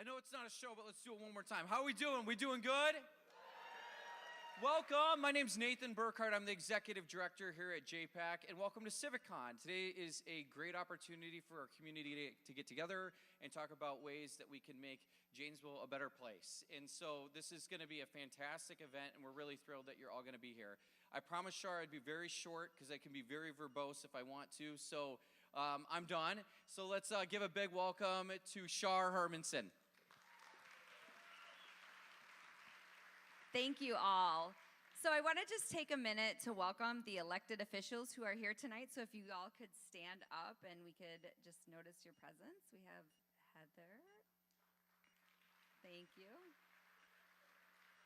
I know it's not a show, but let's do it one more time. How are we doing? We doing good? Welcome. My name's Nathan Burkhart. I'm the executive director here at JPAC, and welcome to CivicCon. Today is a great opportunity for our community to get together and talk about ways that we can make Janesville a better place. And so this is going to be a fantastic event, and we're really thrilled that you're all going to be here. I promised Shar I'd be very short because I can be very verbose if I want to, so I'm done. So let's give a big welcome to Shar Hermanson. Thank you all. So I want to just take a minute to welcome the elected officials who are here tonight. So if you all could stand up and we could just notice your presence. We have Heather. Thank you.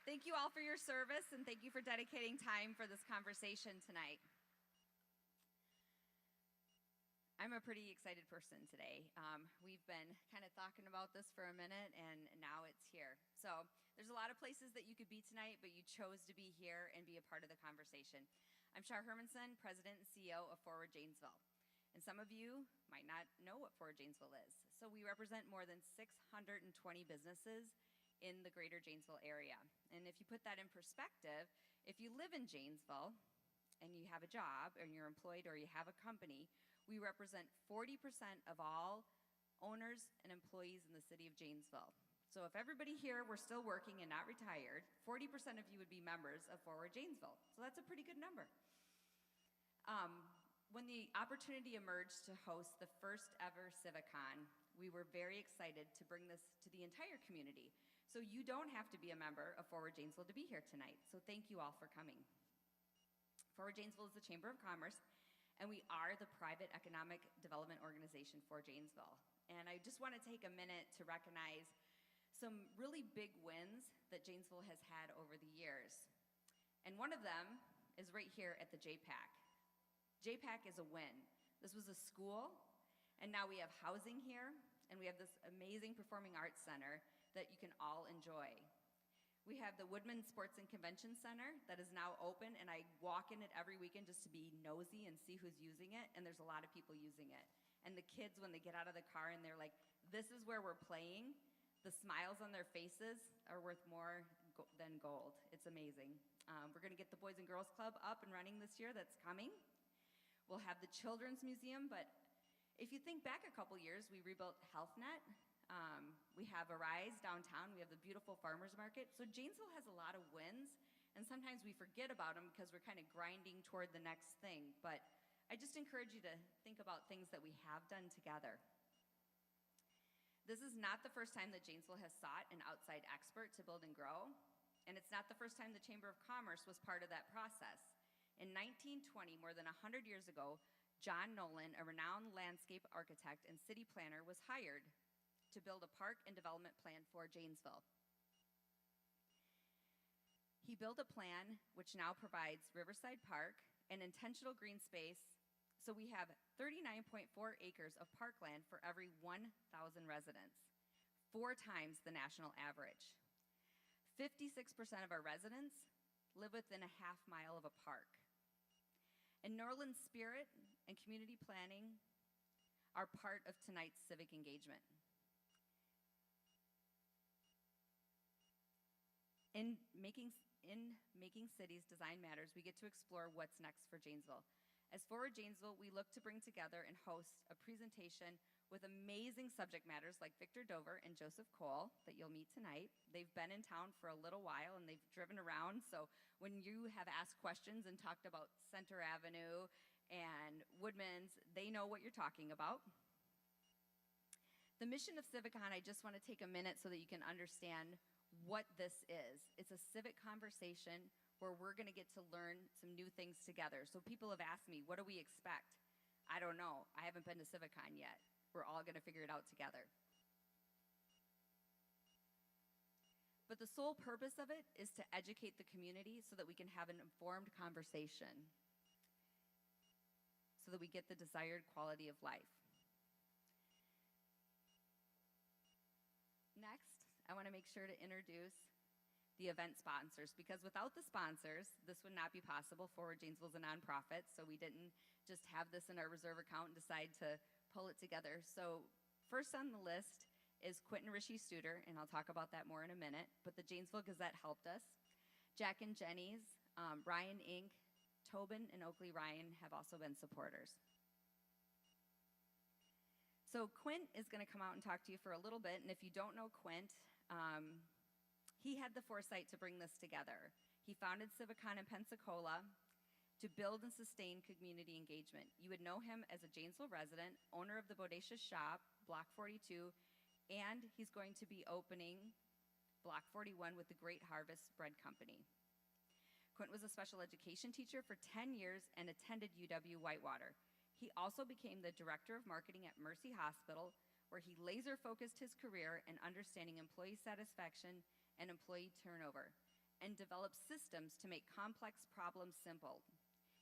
Thank you all for your service, and thank you for dedicating time for this conversation tonight. I'm a pretty excited person today. We've been kind of talking about this for a minute, and now it's here. So there's a lot of places that you could be tonight, but you chose to be here and be a part of the conversation. I'm Shar Hermanson, President and CEO of Forward Janesville. And some of you might not know what Forward Janesville is. So we represent more than 620 businesses in the greater Janesville area. And if you put that in perspective, if you live in Janesville and you have a job, or you're employed, or you have a company, we represent 40% of all owners and employees in the city of Janesville. So if everybody here were still working and not retired, 40% of you would be members of Forward Janesville. So that's a pretty good number. When the opportunity emerged to host the first ever CivicCon, we were very excited to bring this to the entire community. So you don't have to be a member of Forward Janesville to be here tonight. So thank you all for coming. Forward Janesville is the Chamber of Commerce, and we are the private economic development organization for Janesville. And I just want to take a minute to recognize some really big wins that Janesville has had over the years. And one of them is right here at the JPAC. JPAC is a win. This was a school, and now we have housing here, and we have this amazing performing arts center that you can all enjoy. We have the Woodman Sports and Convention Center that is now open, and I walk in it every weekend just to be nosy and see who's using it, and there's a lot of people using it. And the kids, when they get out of the car and they're like, this is where we're playing, the smiles on their faces are worth more than gold. It's amazing. We're going to get the Boys and Girls Club up and running this year. That's coming. We'll have the Children's Museum, but if you think back a couple years, we rebuilt HealthNet. We have Arise downtown. We have the beautiful farmers market. So Janesville has a lot of wins, and sometimes we forget about them because we're kind of grinding toward the next thing. But I just encourage you to think about things that we have done together. This is not the first time that Janesville has sought an outside expert to build and grow, and it's not the first time the Chamber of Commerce was part of that process. In 1920, more than 100 years ago, John Nolan, a renowned landscape architect and city planner, was hired to build a park and development plan for Janesville. He built a plan which now provides Riverside Park and intentional green space, so we have 39.4 acres of parkland for every 1,000 residents, 4 times the national average. 56% of our residents live within a half mile of a park. And Norland's spirit and community planning are part of tonight's civic engagement. In making cities design matters, we get to explore what's next for Janesville. As Forward Janesville, we look to bring together and host a presentation with amazing subject matters like Victor Dover and Joseph Cole that you'll meet tonight. They've been in town for a little while and they've driven around, so when you have asked questions and talked about Center Avenue and Woodman's, they know what you're talking about. The mission of CivicCon, I just want to take a minute so that you can understand what this is. It's a civic conversation where we're going to get to learn some new things together. So people have asked me, what do we expect? I don't know. I haven't been to CivicCon yet. We're all going to figure it out together. But the sole purpose of it is to educate the community so that we can have an informed conversation, so that we get the desired quality of life. Next, I want to make sure to introduce the event sponsors, because without the sponsors, this would not be possible. Forward Janesville is a nonprofit, so we didn't just have this in our reserve account and decide to pull it together. So first on the list is Quint and Rishy, and I'll talk about that more in a minute, but the Janesville Gazette helped us. Jack and Jenny's, Ryan Inc., Tobin and Oakley Ryan have also been supporters. So Quint is going to come out and talk to you for a little bit, and if you don't know Quint, he had the foresight to bring this together. He founded CivicCon in Pensacola to build and sustain community engagement. You would know him as a Janesville resident, owner of the Bodacious Shop, Block 42, and he's going to be opening Block 41 with the Great Harvest Bread Company. Quint was a special education teacher for 10 years and attended UW Whitewater. He also became the director of marketing at Mercy Hospital, where he laser focused his career in understanding employee satisfaction and employee turnover, and developed systems to make complex problems simple.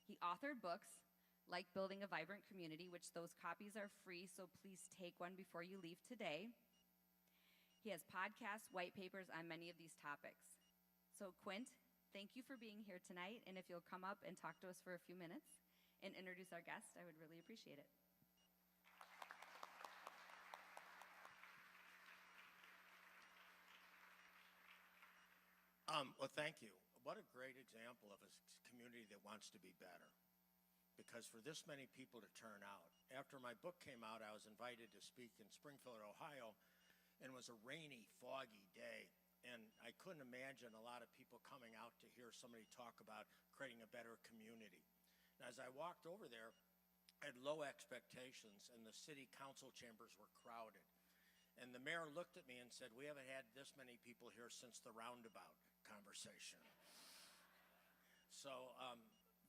He authored books like Building a Vibrant Community, which those copies are free, so please take one before you leave today. He has podcasts, white papers on many of these topics. So Quint, thank you for being here tonight, and if you'll come up and talk to us for a few minutes and introduce our guest, I would really appreciate it. Well, thank you. What a great example of a community that wants to be better. Because for this many people to turn out, after my book came out, I was invited to speak in Springfield, Ohio, and it was a rainy, foggy day. And I couldn't imagine a lot of people coming out to hear somebody talk about creating a better community. And as I walked over there, I had low expectations, and the city council chambers were crowded. And the mayor looked at me and said, "We haven't had this many people here since the roundabout conversation." So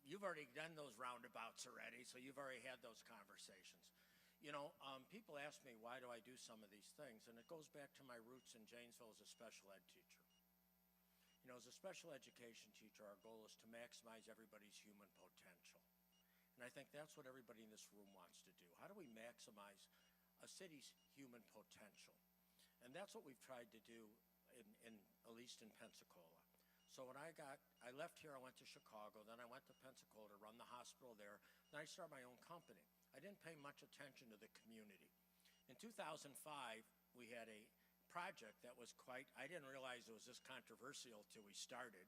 you've already done those roundabouts already, so you've already had those conversations. You know, people ask me, why do I do some of these things? And it goes back to my roots in Janesville as a special ed teacher. You know, as a special education teacher, our goal is to maximize everybody's human potential. And I think that's what everybody in this room wants to do. How do we maximize a city's human potential? And that's what we've tried to do at least in Pensacola. So when I left here, I went to Chicago, then I went to Pensacola to run the hospital there, then I started my own company. I didn't pay much attention to the community. In 2005, we had a project that was I didn't realize it was this controversial till we started.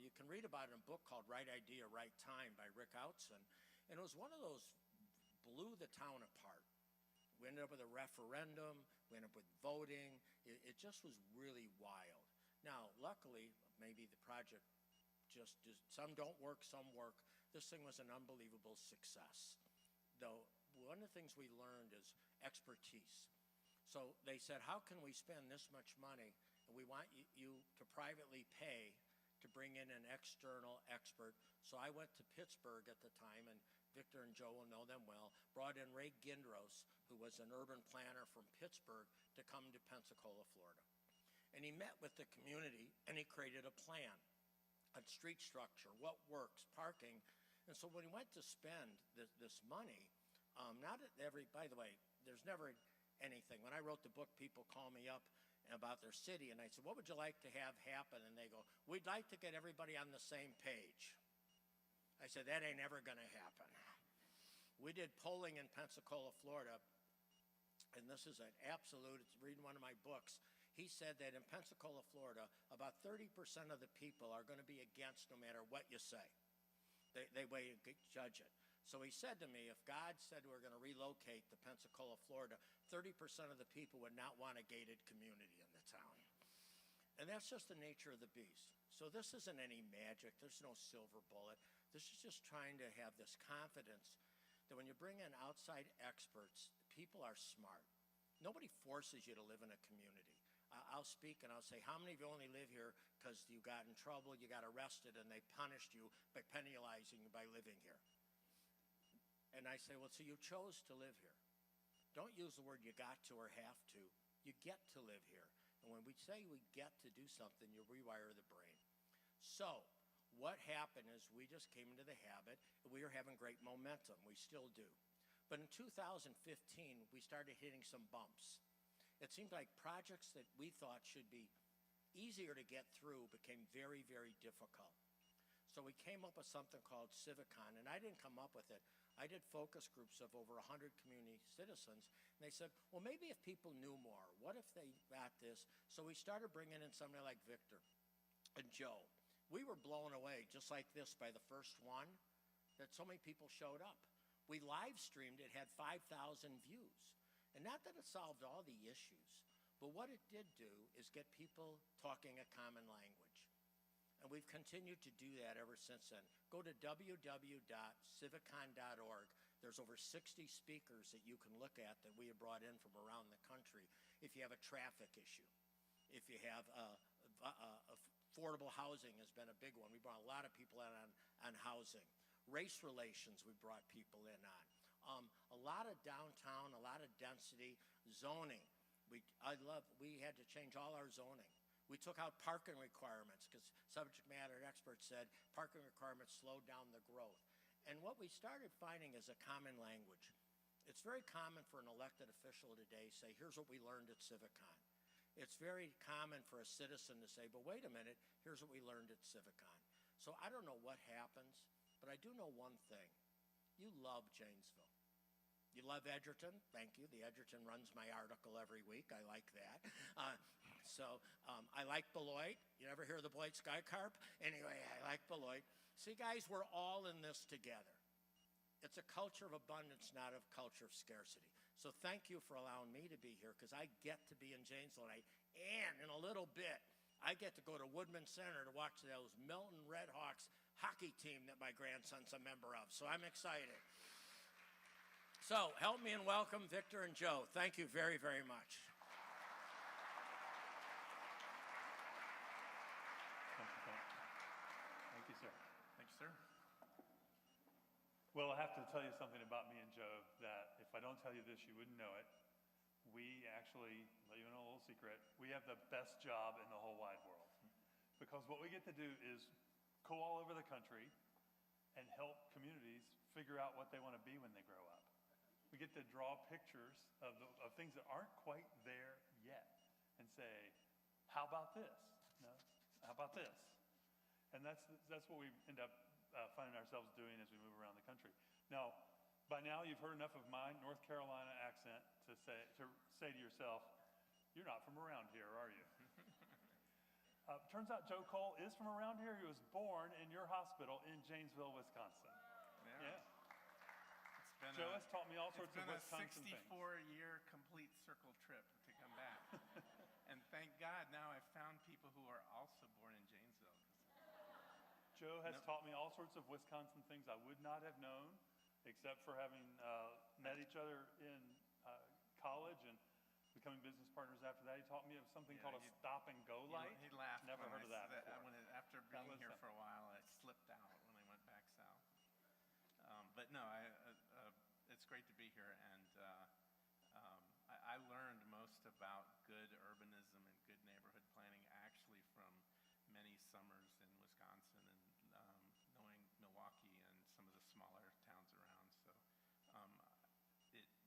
You can read about it in a book called Right Idea, Right Time by Rick Outzen, and it was one of those blew the town apart. We ended up with a referendum, we ended up with voting. It just was really wild. Now, luckily, maybe the project some don't work, some work. This thing was an unbelievable success. Though, one of the things we learned is expertise. So they said, how can we spend this much money? And we want you to privately pay to bring in an external expert. So I went to Pittsburgh at the time, and Victor and Joe will know them well, brought in Ray Gindros, who was an urban planner from Pittsburgh, to come to Pensacola, Florida. And he met with the community, and he created a plan, a street structure, what works, parking. And so when he went to spend this money, by the way, there's never anything. When I wrote the book, people call me up about their city, and I said, what would you like to have happen? And they go, we'd like to get everybody on the same page. I said, that ain't ever going to happen. We did polling in Pensacola, Florida, and this is an absolute, it's reading one of my books. He said that in Pensacola, Florida, about 30% of the people are going to be against no matter what you say. They way to judge it. So he said to me, if God said we're going to relocate to Pensacola, Florida, 30% of the people would not want a gated community in the town. And that's just the nature of the beast. So this isn't any magic. There's no silver bullet. This is just trying to have this confidence that when you bring in outside experts, people are smart. Nobody forces you to live in a community. I'll speak and I'll say, how many of you only live here because you got in trouble, you got arrested, and they punished you by penalizing you by living here? And I say, well, so you chose to live here. Don't use the word you got to or have to. You get to live here. And when we say we get to do something, you rewire the brain. So what happened is we just came into the habit, and we were having great momentum. We still do. But in 2015, we started hitting some bumps. It seemed like projects that we thought should be easier to get through became very, very difficult. So we came up with something called CivicCon, and I didn't come up with it. I did focus groups of over 100 community citizens, and they said, well, maybe if people knew more, what if they got this? So we started bringing in somebody like Victor and Joe. We were blown away, just like this, by the first one, that so many people showed up. We live streamed, it had 5,000 views. And not that it solved all the issues, but what it did do is get people talking a common language. And we've continued to do that ever since then. Go to www.civiccon.org. There's over 60 speakers that you can look at that we have brought in from around the country. If you have a traffic issue, if you have affordable housing has been a big one. We brought a lot of people in on housing. Race relations we brought people in on. A lot of downtown, a lot of density, zoning. We had to change all our zoning. We took out parking requirements because subject matter experts said parking requirements slowed down the growth. And what we started finding is a common language. It's very common for an elected official today to say, here's what we learned at CivicCon. It's very common for a citizen to say, but wait a minute, here's what we learned at CivicCon. So I don't know what happens, but I do know one thing. You love Janesville. You love Edgerton. Thank you. The Edgerton runs my article every week. I like that. I like Beloit. You ever hear of the Beloit Sky Carp? Anyway, I like Beloit. See, guys, we're all in this together. It's a culture of abundance, not a culture of scarcity. So thank you for allowing me to be here because I get to be in Janesville tonight. And in a little bit, I get to go to Woodman Center to watch those Milton Redhawks hockey team that my grandson's a member of. So I'm excited. So help me and welcome Victor and Joe. Thank you very, very much. Thank you, sir. Thank you, sir. Well, I have to tell you something about me and Joe that if I don't tell you this, you wouldn't know it. We actually, let you know a little secret, we have the best job in the whole wide world. Because what we get to do is go all over the country and help communities figure out what they want to be when they grow up. We get to draw pictures of things that aren't quite there yet and say, how about this? No, how about this? And that's what we end up finding ourselves doing as we move around the country. Now, by now you've heard enough of my North Carolina accent to say to yourself, you're not from around here, are you? Turns out Joe Cole is from around here. He was born in your hospital in Janesville, Wisconsin. Yeah. Joe has taught me all sorts of Wisconsin things. It's been a 64-year complete circle trip to come back. And thank God now I've found people who are also born in Janesville. Joe has taught me all sorts of Wisconsin things I would not have known, except for having met each other in college and becoming business partners after that. He taught me of something called a stop-and-go light. He laughed. Never heard of that before. After being here for a while, it slipped out when I went back south. But no, it's great to be here, and I learned most about good urbanism and good neighborhood planning actually from many summers in Wisconsin and knowing Milwaukee and some of the smaller towns around.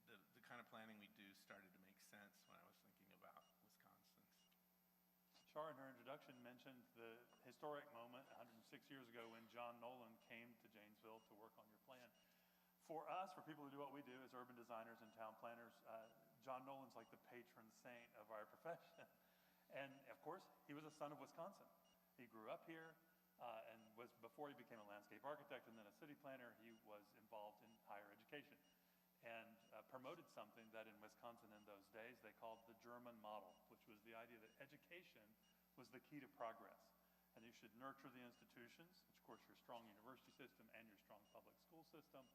So the kind of planning we do started to make sense when I was thinking about Wisconsin. Char, in her introduction, mentioned the historic moment 106 years ago when John Nolan came to Janesville to work on your plan. For us, for people who do what we do as urban designers and town planners, John Nolan's like the patron saint of our profession. And of course, he was a son of Wisconsin. He grew up here and was, before he became a landscape architect and then a city planner, he was involved in higher education and promoted something that in Wisconsin in those days they called the German model, which was the idea that education was the key to progress. And you should nurture the institutions, which of course your strong university system and your strong public school system,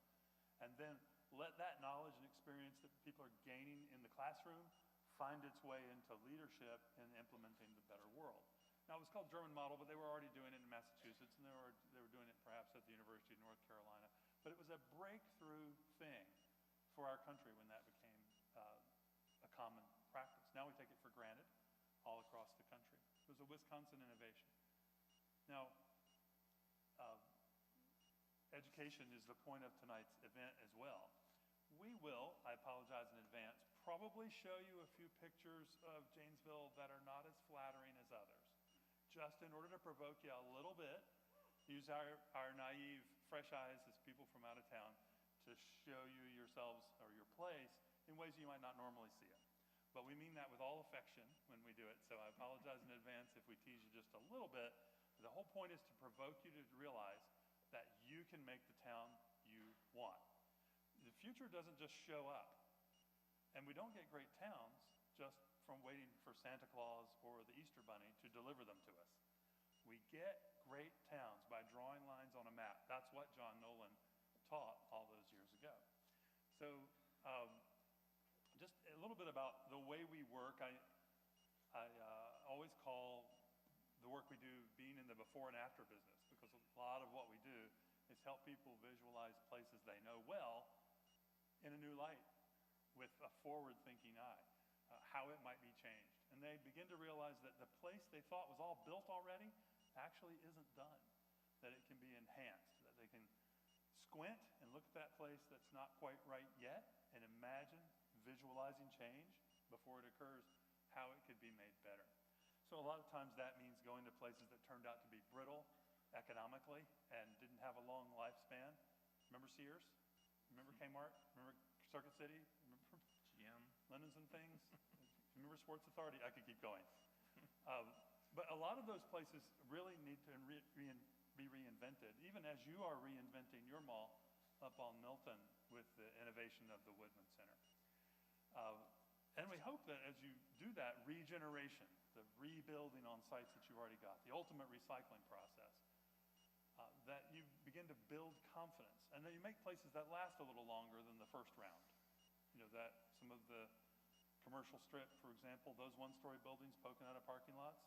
and then let that knowledge and experience that people are gaining in the classroom find its way into leadership in implementing the better world. Now, it was called German model, but they were already doing it in Massachusetts, and they were doing it perhaps at the University of North Carolina. But it was a breakthrough thing for our country when that became a common practice. Now we take it for granted all across the country. It was a Wisconsin innovation. Now, education is the point of tonight's event as well. We will, I apologize in advance, probably show you a few pictures of Janesville that are not as flattering as others, just in order to provoke you a little bit use our naive, fresh eyes as people from out of town to show you yourselves or your place in ways you might not normally see it. But we mean that with all affection when we do it, so I apologize in advance if we tease you just a little bit. The whole point is to provoke you to realize that you can make the town you want. The future doesn't just show up, and we don't get great towns just from waiting for Santa Claus or the Easter Bunny to deliver them to us. We get great towns by drawing lines on a map. That's what John Nolan taught all those years ago. So just a little bit about the way we work. I always call the work we do being in the before and after business, because a lot of what we do is help people visualize places they know well in a new light with a forward-thinking eye, how it might be changed. And they begin to realize that the place they thought was all built already actually isn't done, that it can be enhanced, that they can squint and look at that place that's not quite right yet and imagine visualizing change before it occurs, how it could be made better. So a lot of times that means going to places that turned out to be brittle economically and didn't have a long lifespan. Remember Sears? Remember Kmart? Remember Circuit City? Remember GM. Linens and Things? Remember Sports Authority? I could keep going. But a lot of those places really need to be reinvented, even as you are reinventing your mall up on Milton with the innovation of the Woodman Center. And we hope that as you do that, regeneration, the rebuilding on sites that you've already got, the ultimate recycling process, that you begin to build confidence. And then you make places that last a little longer than the first round. You know, that some of the commercial strip, for example, those one-story buildings poking out of parking lots,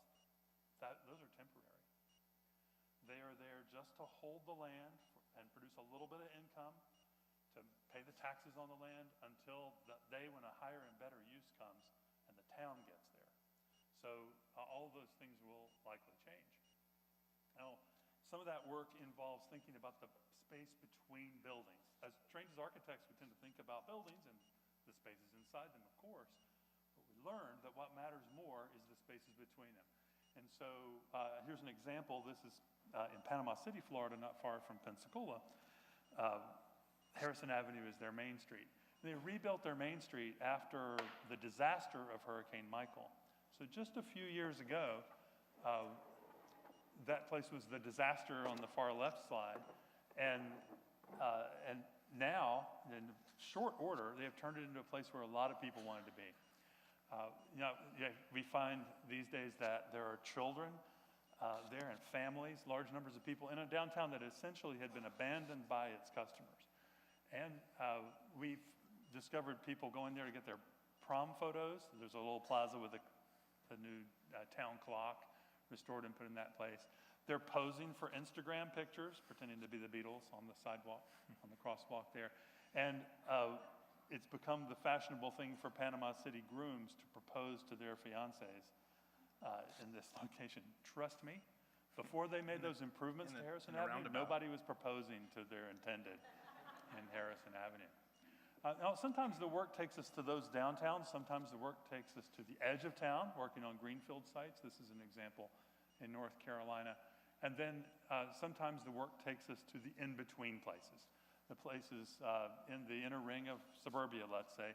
those are temporary. They are there just to hold the land and produce a little bit of income, to pay the taxes on the land until the day when a higher and better use comes and the town gets there. So all of those things will likely change. Now, some of that work involves thinking about the space between buildings. As trained as architects, we tend to think about buildings and the spaces inside them, of course. But we learned that what matters more is the spaces between them. And so here's an example. This is in Panama City, Florida, not far from Pensacola. Harrison Avenue is their main street. They rebuilt their main street after the disaster of Hurricane Michael. So just a few years ago, that place was the disaster on the far left slide. And now, in short order, they have turned it into a place where a lot of people wanted to be. We find these days that there are children there and families, large numbers of people in a downtown that essentially had been abandoned by its customers. And we've discovered people going there to get their prom photos. There's a little plaza with a new town clock restored and put in that place. They're posing for Instagram pictures, pretending to be the Beatles on the sidewalk, on the crosswalk there. And it's become the fashionable thing for Panama City grooms to propose to their fiancés in this location. Trust me, before they made those improvements to Harrison Avenue, nobody was proposing to their intended in Harrison Avenue. Now, sometimes the work takes us to those downtowns. Sometimes the work takes us to the edge of town, working on greenfield sites. This is an example in North Carolina. And then sometimes the work takes us to the in-between places. The places in the inner ring of suburbia, let's say,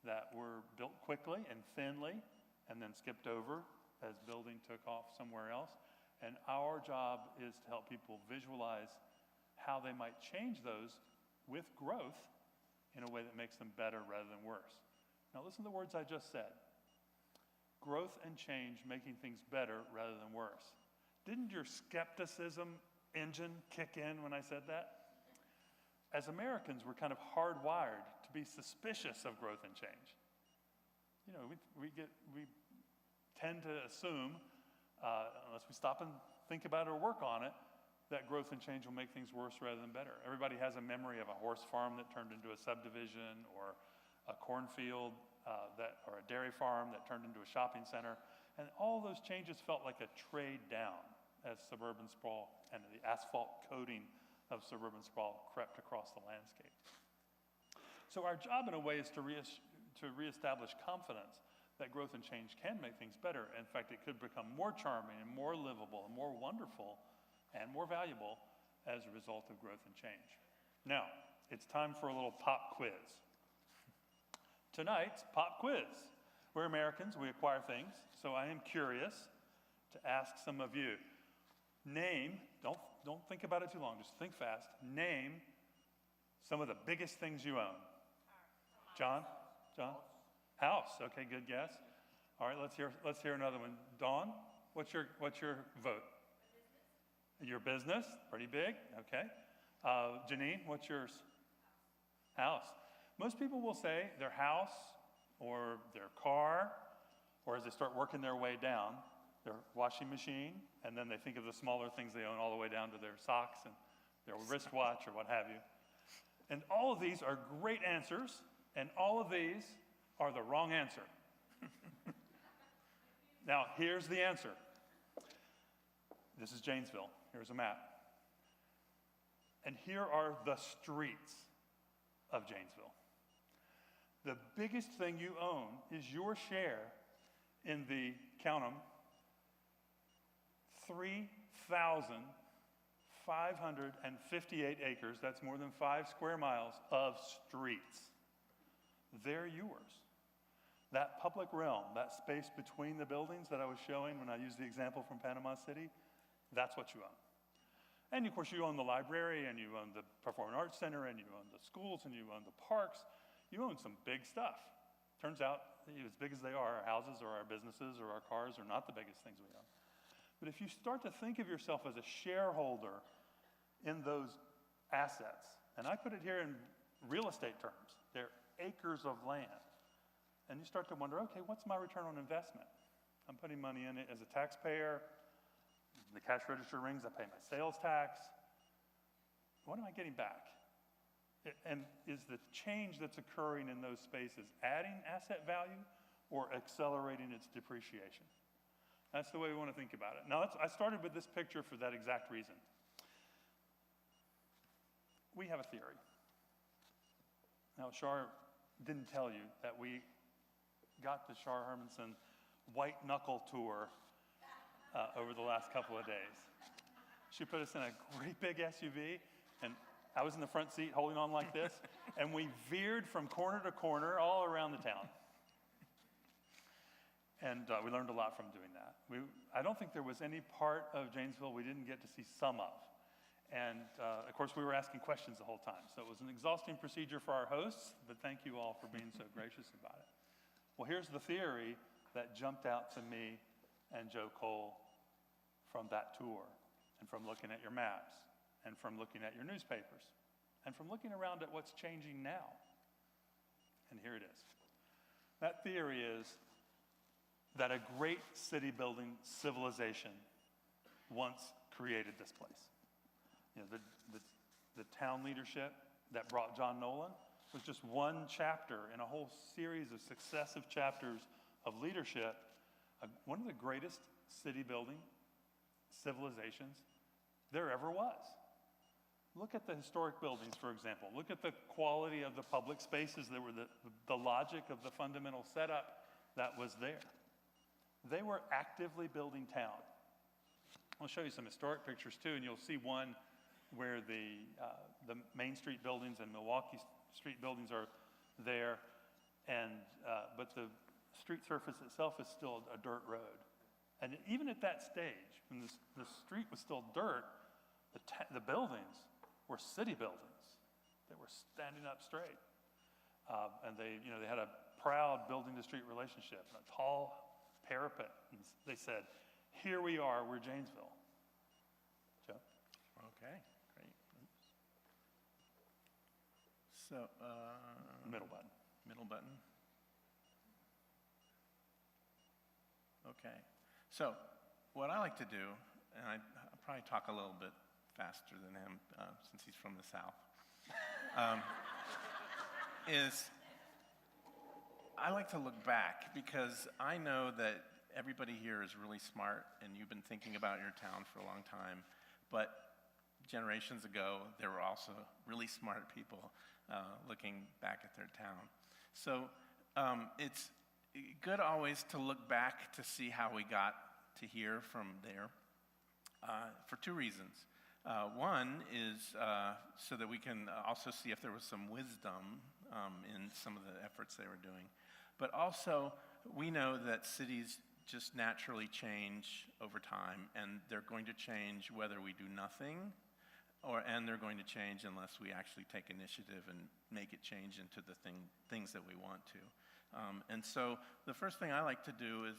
that were built quickly and thinly and then skipped over as building took off somewhere else. And our job is to help people visualize how they might change those with growth in a way that makes them better rather than worse. Now listen to the words I just said. Growth and change, making things better rather than worse. Didn't your skepticism engine kick in when I said that? As Americans, we're kind of hardwired to be suspicious of growth and change. You know, we tend to assume, unless we stop and think about it or work on it, that growth and change will make things worse rather than better. Everybody has a memory of a horse farm that turned into a subdivision, or a cornfield or a dairy farm that turned into a shopping center. And all those changes felt like a trade down as suburban sprawl and the asphalt coating of suburban sprawl crept across the landscape. So our job, in a way, is to reestablish confidence that growth and change can make things better. In fact, it could become more charming and more livable and more wonderful and more valuable as a result of growth and change. Now, it's time for a little pop quiz. Tonight's pop quiz. We're Americans, we acquire things, so I am curious to ask some of you. Name, don't think about it too long, just think fast. Name some of the biggest things you own. John? House. Okay, good guess. All right, let's hear another one. Dawn, what's your vote? Your business, pretty big. Okay. Janine, what's yours? House. Most people will say their house or their car, or as they start working their way down, their washing machine, and then they think of the smaller things they own all the way down to their socks and their wristwatch or what have you. And all of these are great answers, and all of these are the wrong answer. Now, here's the answer. This is Janesville. Here's a map. And here are the streets of Janesville. The biggest thing you own is your share in the, count them, 3,558 acres, that's more than 5 square miles, of streets. They're yours. That public realm, that space between the buildings that I was showing when I used the example from Panama City, that's what you own. And of course you own the library, and you own the Performing Arts Center, and you own the schools, and you own the parks. You own some big stuff. Turns out, as big as they are, our houses or our businesses or our cars are not the biggest things we own. But if you start to think of yourself as a shareholder in those assets, and I put it here in real estate terms, they're acres of land. And you start to wonder, okay, what's my return on investment? I'm putting money in it as a taxpayer. The cash register rings, I pay my sales tax. What am I getting back? And is the change that's occurring in those spaces adding asset value or accelerating its depreciation? That's the way we want to think about it. Now, I started with this picture for that exact reason. We have a theory. Now, Shar didn't tell you that we got the Shar Hermanson white knuckle tour over the last couple of days. She put us in a great big SUV, and I was in the front seat holding on like this, and we veered from corner to corner all around the town. And we learned a lot from doing that. I don't think there was any part of Janesville we didn't get to see some of. And of course, we were asking questions the whole time. So it was an exhausting procedure for our hosts, but thank you all for being so gracious about it. Well, here's the theory that jumped out to me and Joe Cole from that tour, and from looking at your maps, and from looking at your newspapers, and from looking around at what's changing now. And here it is. That theory is that a great city-building civilization once created this place. You know, the town leadership that brought John Nolan was just one chapter in a whole series of successive chapters of leadership. One of the greatest city-building civilizations there ever was. Look at the historic buildings, for example. Look at the quality of the public spaces that were the logic of the fundamental setup that was there. They were actively building town. I'll show you some historic pictures too, and you'll see one where the Main Street buildings and Milwaukee Street buildings are there, and but the street surface itself is still a dirt road. And even at that stage, when the street was still dirt, the buildings were city buildings that were standing up straight. And they had a proud building-to-street relationship, and a tall parapet. And they said, "Here we are, we're Janesville." Joe? Okay, great. So, Middle button. Middle button. Okay. So, what I like to do, and I'll probably talk a little bit faster than him since he's from the South, is I like to look back, because I know that everybody here is really smart, and you've been thinking about your town for a long time, but generations ago, there were also really smart people looking back at their town. So it's good always to look back to see how we got to here from there for two reasons. One is so that we can also see if there was some wisdom in some of the efforts they were doing. But also, we know that cities just naturally change over time, and they're going to change whether we do nothing, and they're going to change unless we actually take initiative and make it change into the things that we want to. And so the first thing I like to do is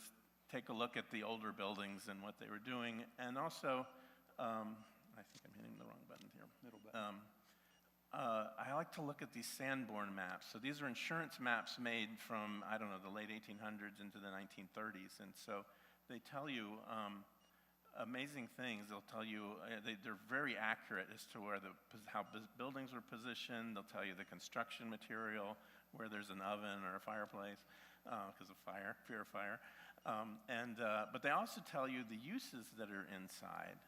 take a look at the older buildings and what they were doing, and also, I think I'm hitting the wrong button here. Middle button. I like to look at these Sanborn maps. So these are insurance maps made from, I don't know, the late 1800s into the 1930s. And so they tell you amazing things. They'll tell you, they're very accurate as to where how buildings were positioned. They'll tell you the construction material, where there's an oven or a fireplace, because of fire, fear of fire. But they also tell you the uses that are inside.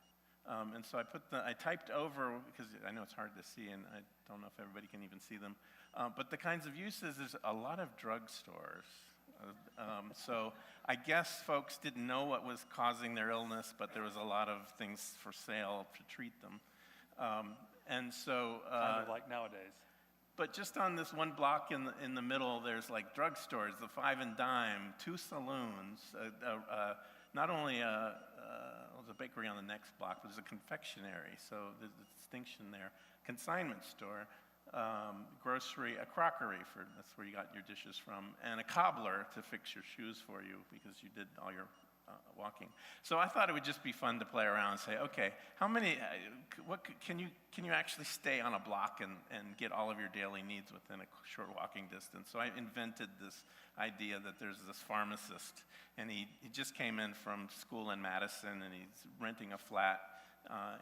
And so I typed over, because I know it's hard to see, and I don't know if everybody can even see them. But the kinds of uses, there's a lot of drugstores. So I guess folks didn't know what was causing their illness, but there was a lot of things for sale to treat them. And so Kind of like nowadays. but just on this one block in the middle, there's like drugstores, the Five and Dime, 2 saloons, not only there's a bakery on the next block, but there's a confectionery, so there's a distinction there. Consignment store, grocery, a crockery, that's where you got your dishes from, and a cobbler to fix your shoes for you because you did all your walking. So I thought it would just be fun to play around and say, okay, how many, can you actually stay on a block and get all of your daily needs within a short walking distance? So I invented this idea that there's this pharmacist, and he just came in from school in Madison, and he's renting a flat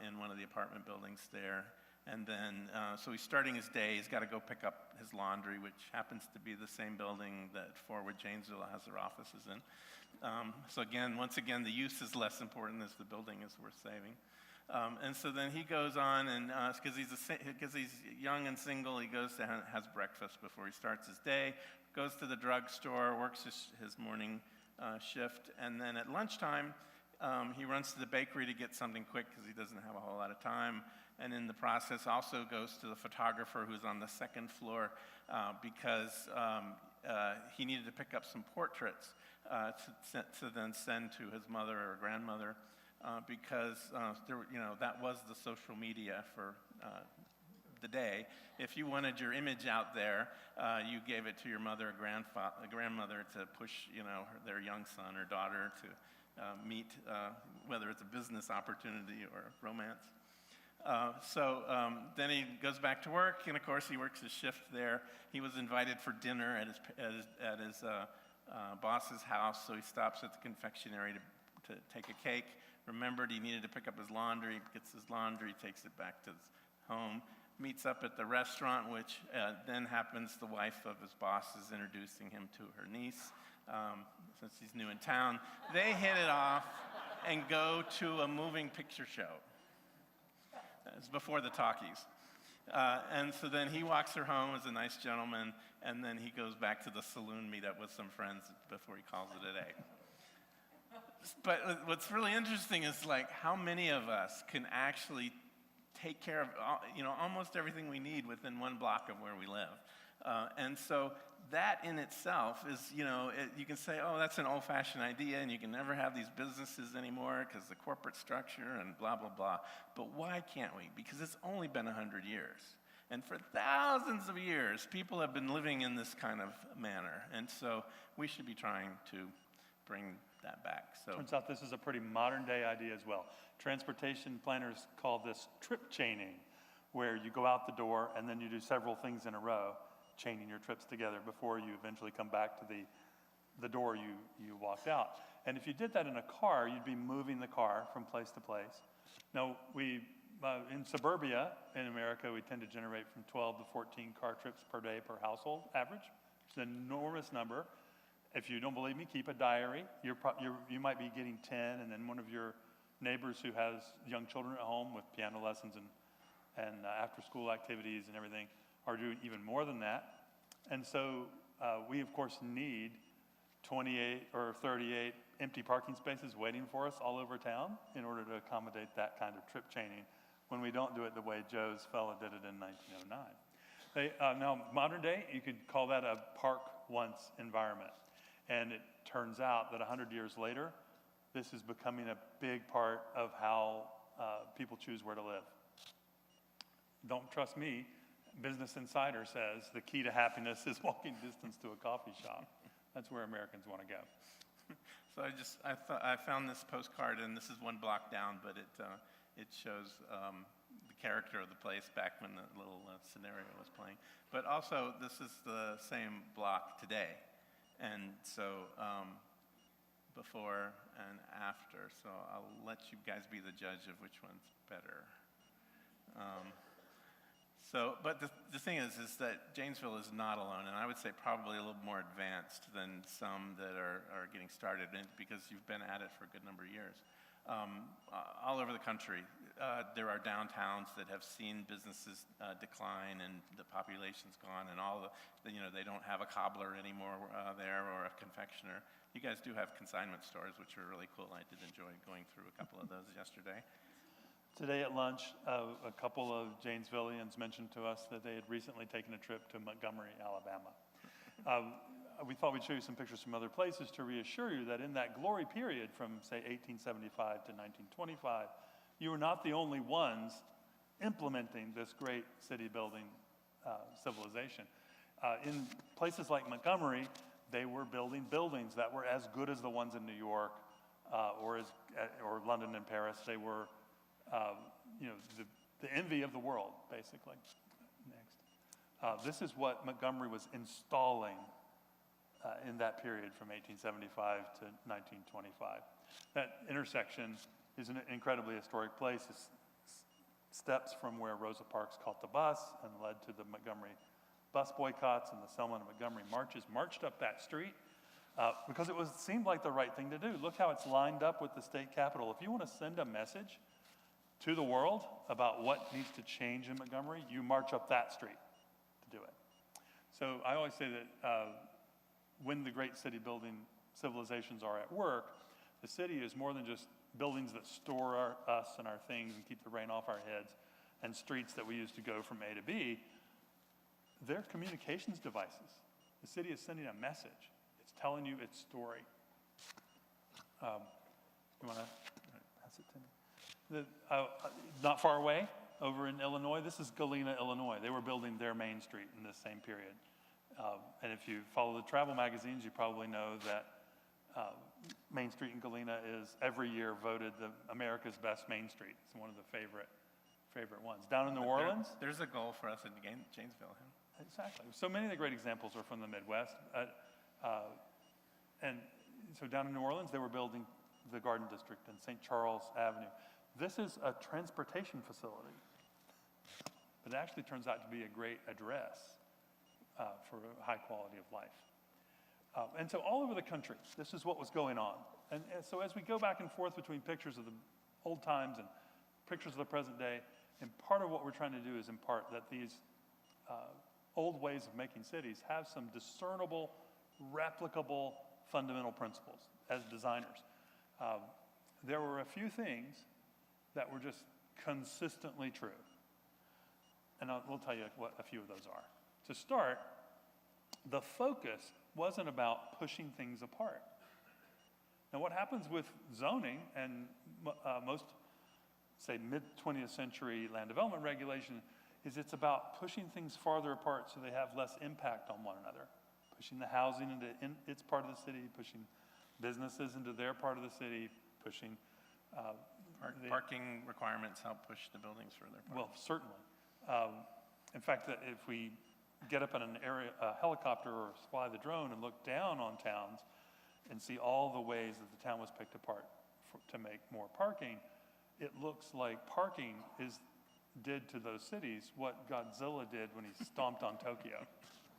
in one of the apartment buildings there. And then, so he's starting his day. He's got to go pick up his laundry, which happens to be the same building that Forward Janesville has their offices in. So again, once again, the use is less important as the building is worth saving. And so then he goes on, and because he's young and single, he goes to has breakfast before he starts his day, goes to the drugstore, works his morning shift, and then at lunchtime, he runs to the bakery to get something quick because he doesn't have a whole lot of time. And in the process also goes to the photographer who's on the second floor because he needed to pick up some portraits to then send to his mother or grandmother because that was the social media for the day. If you wanted your image out there, you gave it to your mother or grandmother to push their young son or daughter to meet, whether it's a business opportunity or romance. Then he goes back to work, and of course he works his shift there. He was invited for dinner at his boss's house, so he stops at the confectionery to take a cake. Remembered he needed to pick up his laundry, gets his laundry, takes it back to his home, meets up at the restaurant, which then happens the wife of his boss is introducing him to her niece, since he's new in town. They hit it off and go to a moving picture show. It's before the talkies. And so then he walks her home as a nice gentleman, and then he goes back to the saloon, meet up with some friends before he calls it a day. But what's really interesting is like how many of us can actually take care of almost everything we need within one block of where we live. And so that in itself is, you can say, oh, that's an old-fashioned idea, and you can never have these businesses anymore because the corporate structure and blah, blah, blah. But why can't we? Because it's only been 100 years. And for thousands of years, people have been living in this kind of manner. And so we should be trying to bring that back. So Turns out this is a pretty modern-day idea as well. Transportation planners call this trip chaining, where you go out the door and then you do several things in a row, chaining your trips together before you eventually come back to the door you walked out. And if you did that in a car, you'd be moving the car from place to place. Now, in suburbia in America, we tend to generate from 12 to 14 car trips per day per household average. It's an enormous number. If you don't believe me, keep a diary. You might be getting 10, and then one of your neighbors who has young children at home with piano lessons and after-school activities and everything are doing even more than that. And so we, of course, need 28 or 38 empty parking spaces waiting for us all over town in order to accommodate that kind of trip chaining. when we don't do it the way Joe's fella did it in 1909. Now, modern day, you could call that a park once environment. And it turns out that 100 years later, this is becoming a big part of how people choose where to live. Don't trust me. Business Insider says the key to happiness is walking distance to a coffee shop. That's where Americans want to go. So I found this postcard, and this is one block down, but it shows the character of the place back when the little scenario was playing. But also, this is the same block today, and so before and after. So I'll let you guys be the judge of which one's better. But the thing is that Janesville is not alone, and I would say probably a little more advanced than some that are getting started, because you've been at it for a good number of years. All over the country, there are downtowns that have seen businesses decline, and the population's gone, and they don't have a cobbler anymore there, or a confectioner. You guys do have consignment stores, which are really cool. I did enjoy going through a couple of those yesterday. Today at lunch, a couple of Janesvillians mentioned to us that they had recently taken a trip to Montgomery, Alabama. We thought we'd show you some pictures from other places to reassure you that in that glory period from, say, 1875 to 1925, you were not the only ones implementing this great city-building civilization. In places like Montgomery, they were building buildings that were as good as the ones in New York or London and Paris. They were the envy of the world, basically. Next. This is what Montgomery was installing in that period from 1875 to 1925. That intersection is an incredibly historic place. It's steps from where Rosa Parks caught the bus and led to the Montgomery bus boycotts, and the Selma and Montgomery marches marched up that street because it seemed like the right thing to do. Look how it's lined up with the state capitol. If you want to send a message to the world about what needs to change in Montgomery, you march up that street to do it. So I always say that when the great city building civilizations are at work, the city is more than just buildings that store us and our things and keep the rain off our heads, and streets that we use to go from A to B. They're communications devices. The city is sending a message. It's telling you its story. You want to pass it to me? Not far away, over in Illinois, this is Galena, Illinois. They were building their main street in this same period. And if you follow the travel magazines, you probably know that Main Street in Galena is every year voted America's best Main Street. It's one of the favorite ones. Down in New Orleans. There's a goal for us in Janesville. Huh? Exactly. So many of the great examples are from the Midwest. And so down in New Orleans, they were building the Garden District and St. Charles Avenue. This is a transportation facility, but it actually turns out to be a great address for a high quality of life. And so all over the country, this is what was going on. And so as we go back and forth between pictures of the old times and pictures of the present day, and part of what we're trying to do is impart that these old ways of making cities have some discernible, replicable, fundamental principles as designers. There were a few things that were just consistently true. And we'll tell you what a few of those are. To start, the focus wasn't about pushing things apart. Now, what happens with zoning and most, say, mid-20th century land development regulation is it's about pushing things farther apart so they have less impact on one another. Pushing the housing into its part of the city, pushing businesses into their part of the city, pushing parking requirements help push the buildings further apart. Well, certainly. In fact, if we get up in a helicopter or fly the drone and look down on towns and see all the ways that the town was picked apart to make more parking, it looks like parking did to those cities what Godzilla did when he stomped on Tokyo.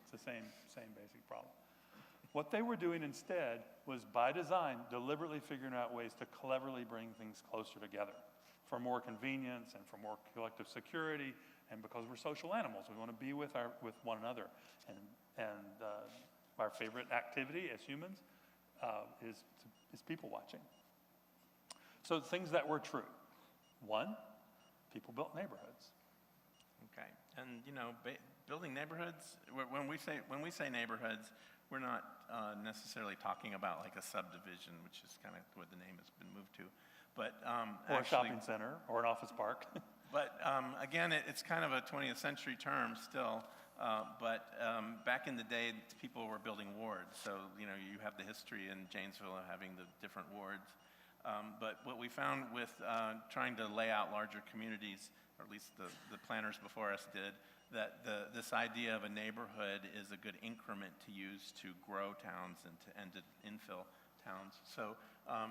It's the same basic problem. What they were doing instead was, by design, deliberately figuring out ways to cleverly bring things closer together for more convenience and for more collective security, and because we're social animals. We want to be with one another. And our favorite activity as humans is people watching. So things that were true. One, people-built neighborhoods. Okay, and building neighborhoods. When we say neighborhoods, we're not necessarily talking about like a subdivision, which is kind of where the name has been moved to, but Or a shopping center, or an office park. But again, it's kind of a 20th century term still. But back in the day, people were building wards. So you have the history in Janesville of having the different wards. But what we found with trying to lay out larger communities, or at least the planners before us did, that this idea of a neighborhood is a good increment to use to grow towns and to infill towns. So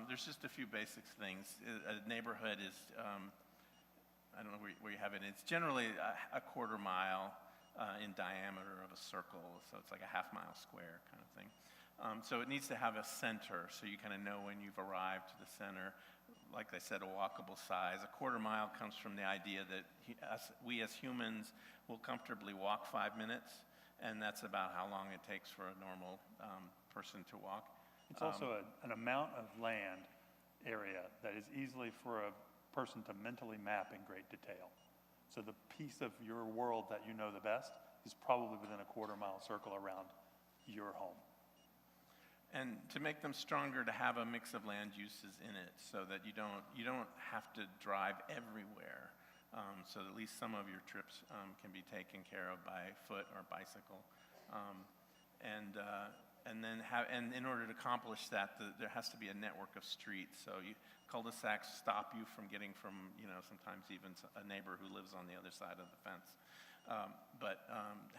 there's just a few basic things. A neighborhood is, I don't know where you have it. It's generally a quarter mile in diameter of a circle, so it's like a half-mile square kind of thing. So it needs to have a center, so you kind of know when you've arrived to the center. Like I said, a walkable size. A quarter mile comes from the idea that we as humans will comfortably walk 5 minutes, and that's about how long it takes for a normal person to walk. It's also an amount of land area that is easily for a person to mentally map in great detail. So the piece of your world that you know the best is probably within a quarter-mile circle around your home. And to make them stronger, to have a mix of land uses in it, so that you don't have to drive everywhere. So at least some of your trips can be taken care of by foot or bicycle. And in order to accomplish that, there has to be a network of streets. So cul-de-sacs stop you from getting from, sometimes even a neighbor who lives on the other side of the fence. But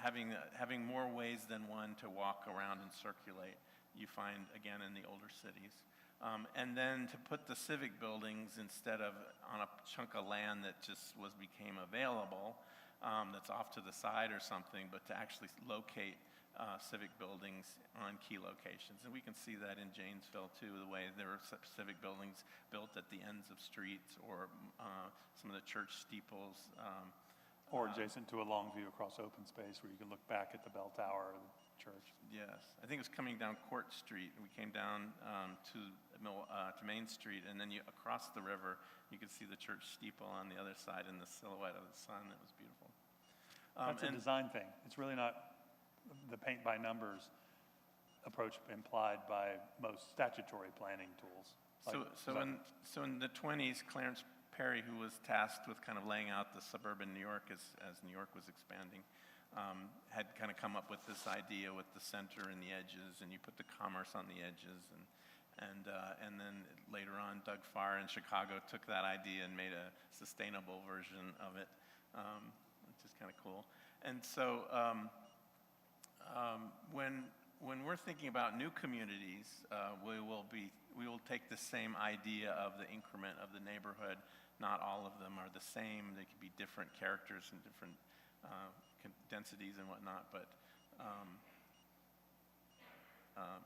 having more ways than one to walk around and circulate, you find, again, in the older cities. And then to put the civic buildings instead of on a chunk of land that just became available, that's off to the side or something, but to actually locate civic buildings on key locations. And we can see that in Janesville too, the way there are civic buildings built at the ends of streets, or some of the church steeples. Or adjacent to a long view across open space where you can look back at the bell tower or the church. Yes, I think it was coming down Court Street. We came down to Main Street, and then across the river, you could see the church steeple on the other side in the silhouette of the sun. It was beautiful. That's a design thing. It's really not the paint by numbers approach implied by most statutory planning tools. So in the 20s, Clarence Perry, who was tasked with kind of laying out the suburban New York as New York was expanding, had kind of come up with this idea with the center and the edges, and you put the commerce on the edges, and then later on, Doug Farr in Chicago took that idea and made a sustainable version of it, which is kind of cool. And so when we're thinking about new communities, we will take the same idea of the increment of the neighborhood. Not all of them are the same. They could be different characters and different densities and whatnot, but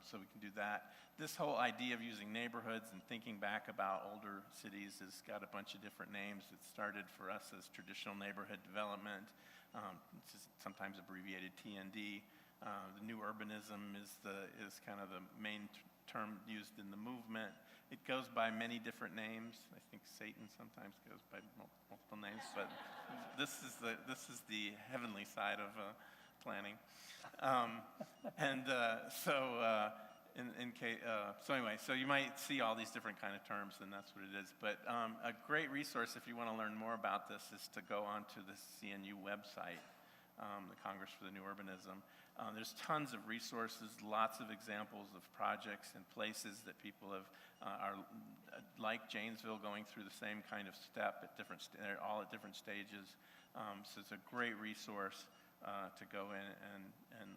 so we can do that. This whole idea of using neighborhoods and thinking back about older cities has got a bunch of different names. It started for us as traditional neighborhood development, which is sometimes abbreviated TND. The new urbanism is kind of the main term used in the movement. It goes by many different names. I think Satan sometimes goes by multiple names, but this is the heavenly side of planning. So anyway, so you might see all these different kind of terms, and that's what it is. But a great resource if you want to learn more about this is to go onto the CNU website, the Congress for the New Urbanism. There's tons of resources, lots of examples of projects and places that people are like Janesville, going through the same kind of step at they're all at different stages. So it's a great resource to go in and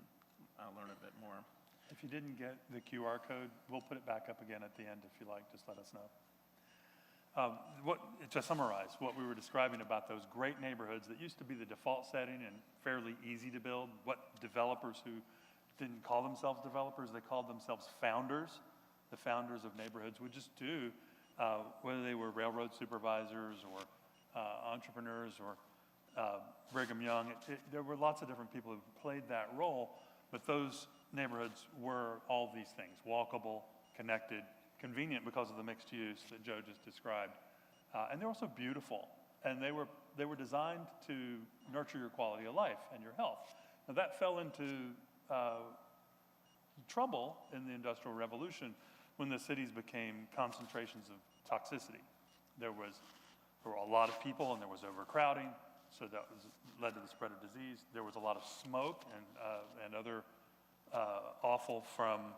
learn a bit more. If you didn't get the QR code, we'll put it back up again at the end if you like. Just let us know. To summarize what we were describing about those great neighborhoods that used to be the default setting and fairly easy to build, what developers who didn't call themselves developers, they called themselves founders. The founders of neighborhoods would just do, whether they were railroad supervisors or entrepreneurs or Brigham Young. There were lots of different people who played that role, but those neighborhoods were all these things: walkable, connected, convenient because of the mixed use that Joe just described. And they're also beautiful. And they were they were designed to nurture your quality of life and your health. Now that fell into trouble in the Industrial Revolution when the cities became concentrations of toxicity. There were a lot of people and there was overcrowding, so that led to the spread of disease. There was a lot of smoke and other offal from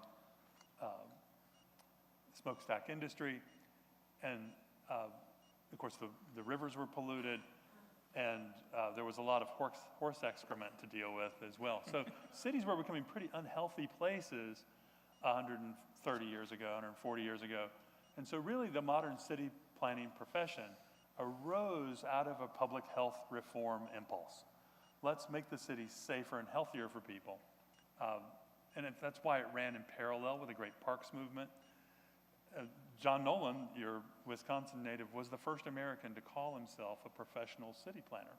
smokestack industry, and of course the rivers were polluted, and there was a lot of horse excrement to deal with as well. So cities were becoming pretty unhealthy places 130 years ago, 140 years ago. And so really the modern city planning profession arose out of a public health reform impulse. Let's make the city safer and healthier for people. That's why it ran in parallel with the Great Parks movement. John Nolan, your Wisconsin native, was the first American to call himself a professional city planner.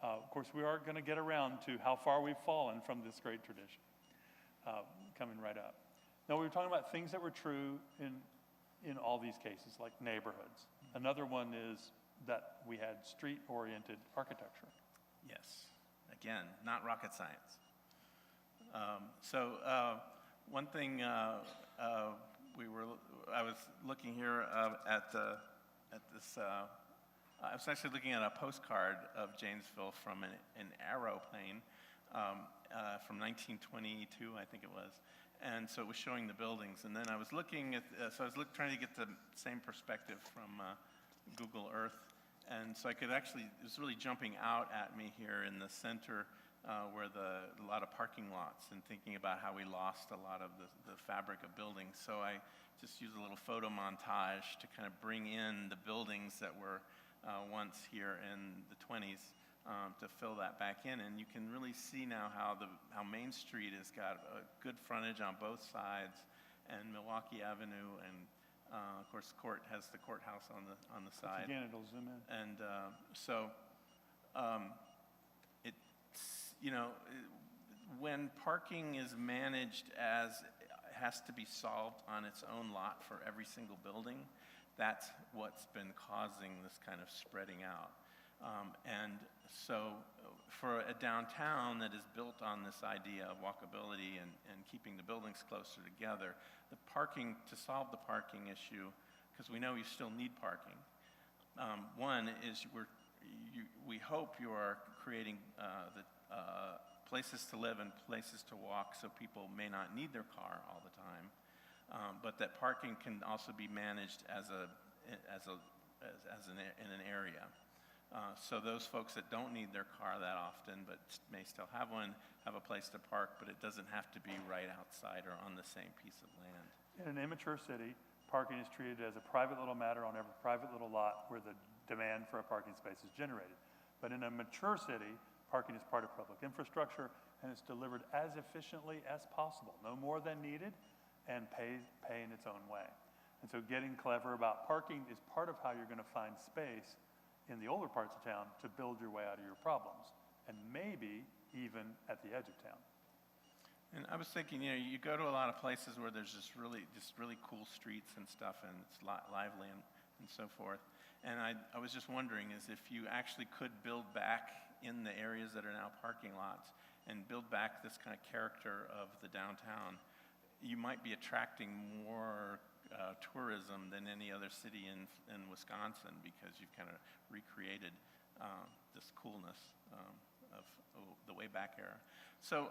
Of course, we are going to get around to how far we've fallen from this great tradition, coming right up. Now, we were talking about things that were true in all these cases, like neighborhoods. Another one is that we had street-oriented architecture. Yes. Again, not rocket science. One thing I was looking here at this. I was actually looking at a postcard of Janesville from an aeroplane from 1922, I think it was. And so it was showing the buildings. And then I was looking at, trying to get the same perspective from Google Earth. And so I could actually, it was really jumping out at me here in the center where a lot of parking lots, and thinking about how we lost a lot of the fabric of buildings. So I just used a little photo montage to kind of bring in the buildings that were once here in the 20s to fill that back in. And you can really see now how Main Street has got a good frontage on both sides, and Milwaukee Avenue, and of course Court has the courthouse on the side. Again, it'll zoom in. And when parking is managed as has to be solved on its own lot for every single building, that's what's been causing this kind of spreading out. And so for a downtown that is built on this idea of walkability and keeping the buildings closer together, the parking, to solve the parking issue, because we know you still need parking, one is we hope you are creating the places to live and places to walk so people may not need their car all the time, but that parking can also be managed in an area. So those folks that don't need their car that often but may still have one, have a place to park, but it doesn't have to be right outside or on the same piece of land. In an immature city, parking is treated as a private little matter on every private little lot where the demand for a parking space is generated. But in a mature city, parking is part of public infrastructure, and it's delivered as efficiently as possible, no more than needed, and pay in its own way. And so getting clever about parking is part of how you're going to find space in the older parts of town to build your way out of your problems, and maybe even at the edge of town. And I was thinking, you go to a lot of places where there's just really cool streets and stuff, and it's lively and so forth. And I was just wondering is if you actually could build back in the areas that are now parking lots and build back this kind of character of the downtown, you might be attracting more tourism than any other city in Wisconsin, because you've kind of recreated this coolness of the way back era. So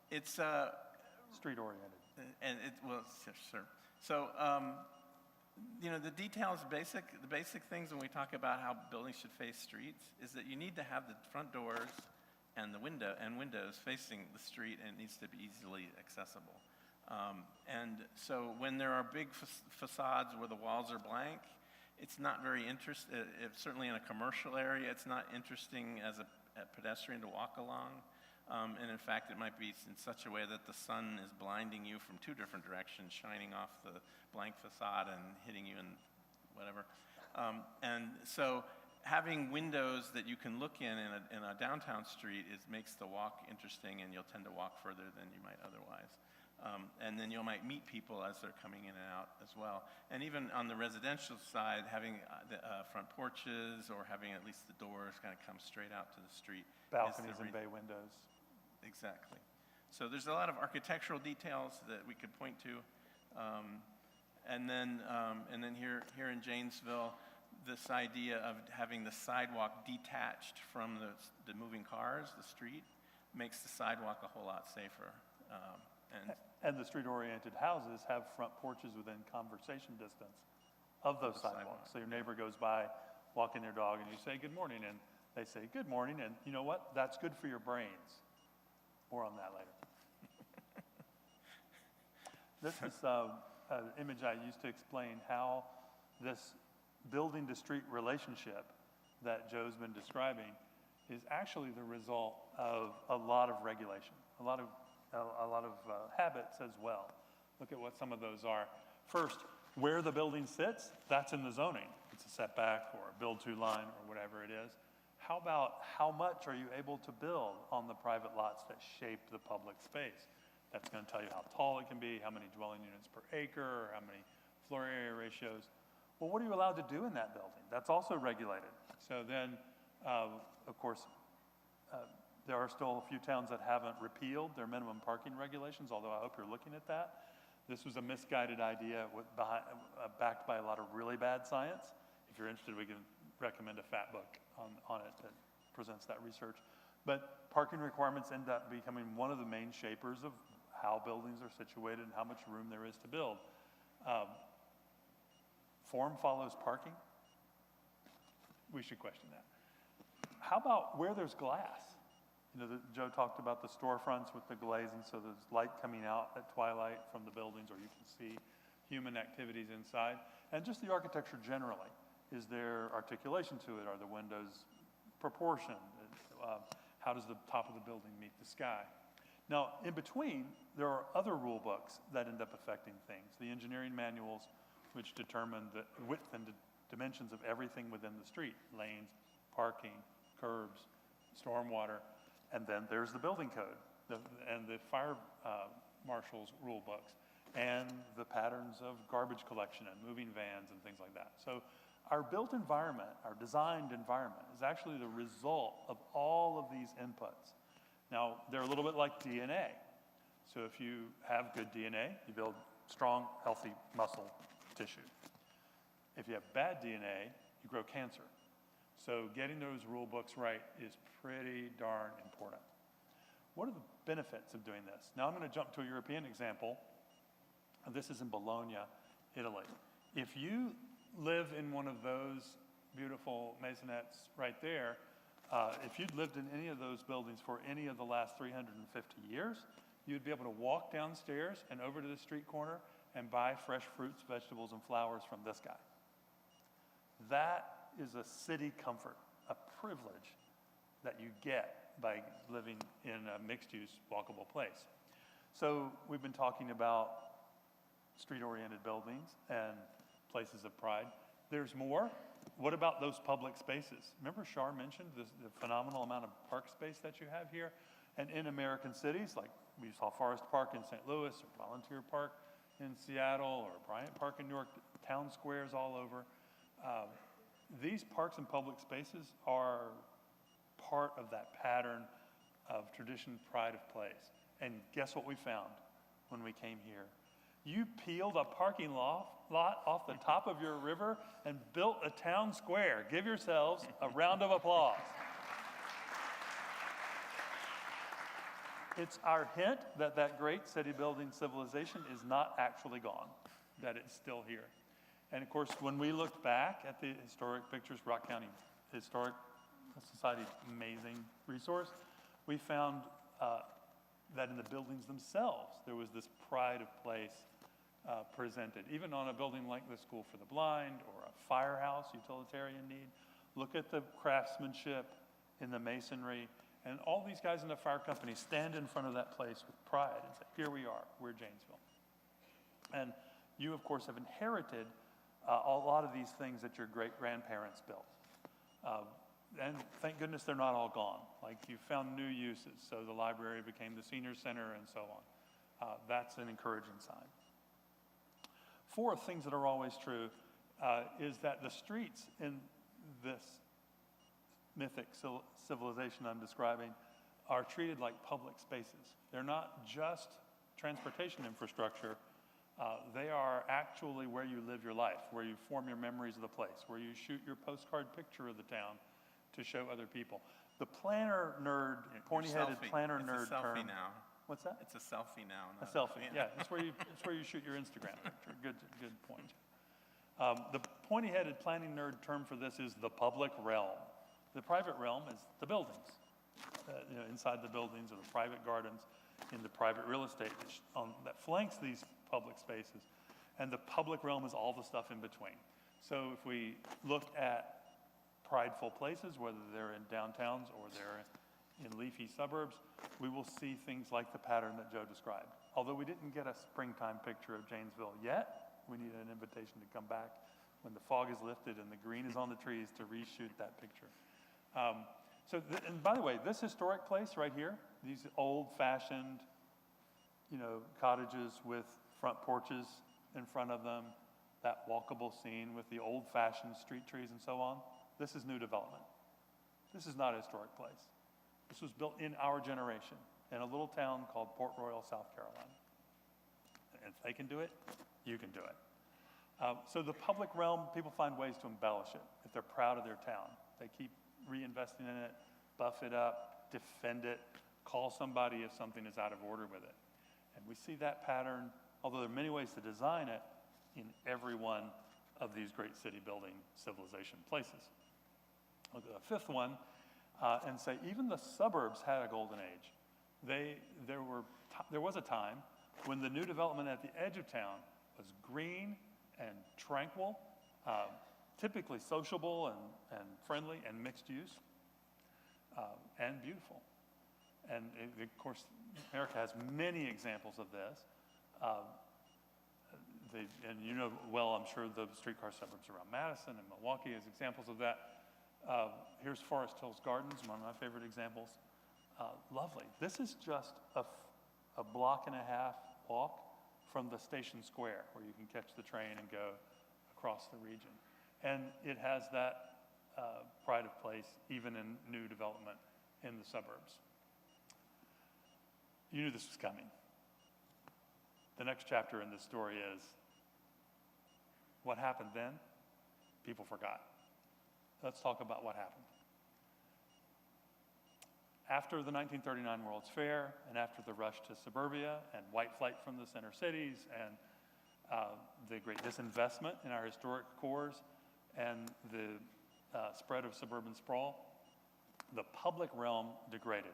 it's street-oriented. Sure. So the details, the basic things when we talk about how buildings should face streets is that you need to have the front doors and the windows facing the street, and it needs to be easily accessible. And so when there are big facades where the walls are blank, it's not very interesting. Certainly in a commercial area, it's not interesting as a pedestrian to walk along. And in fact, it might be in such a way that the sun is blinding you from two different directions, shining off the blank facade and hitting you in whatever. And so having windows that you can look in a downtown street makes the walk interesting, and you'll tend to walk further than you might otherwise. And then you might meet people as they're coming in and out as well. And even on the residential side, having the front porches or having at least the doors kind of come straight out to the street. Balconies and bay windows. Exactly. So there's a lot of architectural details that we could point to. And then here in Janesville, this idea of having the sidewalk detached from the moving cars, the street, makes the sidewalk a whole lot safer. And the street-oriented houses have front porches within conversation distance of those sidewalks. So your neighbor goes by, walking their dog, and you say, good morning, and they say, good morning, and you know what? That's good for your brains. More on that later. This is an image I used to explain how this building-to-street relationship that Joe's been describing is actually the result of a lot of regulation, a lot of habits as well. Look at what some of those are. First, where the building sits, that's in the zoning. It's a setback or a build-to line or whatever it is. How about how much are you able to build on the private lots that shape the public space? That's going to tell you how tall it can be, how many dwelling units per acre, or how many floor area ratios. Well, what are you allowed to do in that building? That's also regulated. So then, of course, there are still a few towns that haven't repealed their minimum parking regulations, although I hope you're looking at that. This was a misguided idea backed by a lot of really bad science. If you're interested, we can recommend a fat book on it that presents that research. But parking requirements end up becoming one of the main shapers of how buildings are situated and how much room there is to build. Form follows parking. We should question that. How about where there's glass? You know, Joe talked about the storefronts with the glazing, so there's light coming out at twilight from the buildings, or you can see human activities inside. And just the architecture generally. Is there articulation to it? Are the windows proportioned? How does the top of the building meet the sky? Now, in between, there are other rule books that end up affecting things. The engineering manuals, which determine the width and dimensions of everything within the street, lanes, parking, curbs, stormwater, and then there's the building code and the fire marshal's rule books and the patterns of garbage collection and moving vans and things like that. So our built environment, our designed environment, is actually the result of all of these inputs. Now, they're a little bit like DNA. So if you have good DNA, you build strong, healthy muscle tissue. If you have bad DNA, you grow cancer. So getting those rule books right is pretty darn important. What are the benefits of doing this? Now I'm going to jump to a European example. This is in Bologna, Italy. If you live in one of those beautiful maisonettes right there, if you'd lived in any of those buildings for any of the last 350 years, you'd be able to walk downstairs and over to the street corner and buy fresh fruits, vegetables, and flowers from this guy. That is a city comfort, a privilege that you get by living in a mixed-use, walkable place. So we've been talking about street-oriented buildings and places of pride. There's more. What about those public spaces? Remember Shar mentioned the phenomenal amount of park space that you have here? And in American cities, like we saw Forest Park in St. Louis, or Volunteer Park in Seattle, or Bryant Park in New York, town squares all over. These parks and public spaces are part of that pattern of tradition, pride of place. And guess what we found when we came here? You peeled a parking lot off the top of your river and built a town square. Give yourselves a round of applause. It's our hint that that great city-building civilization is not actually gone, that it's still here. And of course, when we looked back at the historic pictures, Rock County Historic Society's amazing resource, we found that in the buildings themselves, there was this pride of place presented. Even on a building like the School for the Blind or a firehouse, utilitarian need, look at the craftsmanship in the masonry. And all these guys in the fire company stand in front of that place with pride and say, here we are, we're Janesville. And you, of course, have inherited a lot of these things that your great-grandparents built. And thank goodness they're not all gone. Like, you found new uses, so the library became the senior center and so on. That's an encouraging sign. Fourth, things that are always true, is that the streets in this mythic civilization I'm describing are treated like public spaces. They're not just transportation infrastructure. They are actually where you live your life, where you form your memories of the place, where you shoot your postcard picture of the town to show other people. The planner nerd, pointy-headed planner nerd It's a selfie term. now. What's that? It's a selfie now. A selfie, yeah. It's where you shoot your Instagram picture. Good point. The pointy-headed planning nerd term for this is the public realm. The private realm is the buildings, inside the buildings or the private gardens in the private real estate that flanks these public spaces. And the public realm is all the stuff in between. So if we look at prideful places, whether they're in downtowns or they're in leafy suburbs, we will see things like the pattern that Joe described. Although we didn't get a springtime picture of Janesville yet, we need an invitation to come back when the fog is lifted and the green is on the trees to reshoot that picture. And by the way, this historic place right here, these old-fashioned, cottages with front porches in front of them, that walkable scene with the old-fashioned street trees and so on, this is new development. This is not a historic place. This was built in our generation in a little town called Port Royal, South Carolina. And if they can do it, you can do it. So the public realm, people find ways to embellish it if they're proud of their town. They keep reinvesting in it, buff it up, defend it, call somebody if something is out of order with it. And we see that pattern, although there are many ways to design it, in every one of these great city building civilization places. I'll go to the fifth one and say even the suburbs had a golden age. There was a time when the new development at the edge of town was green and tranquil, typically sociable and friendly and mixed use, and beautiful. And of course, America has many examples of this. And I'm sure the streetcar suburbs around Madison and Milwaukee as examples of that. Here's Forest Hills Gardens, one of my favorite examples. Lovely. This is just a block and a half walk from the station square where you can catch the train and go across the region. And it has that pride of place even in new development in the suburbs. You knew this was coming. The next chapter in this story is what happened then, people forgot. Let's talk about what happened. After the 1939 World's Fair and after the rush to suburbia and white flight from the center cities and the great disinvestment in our historic cores and the spread of suburban sprawl, the public realm degraded.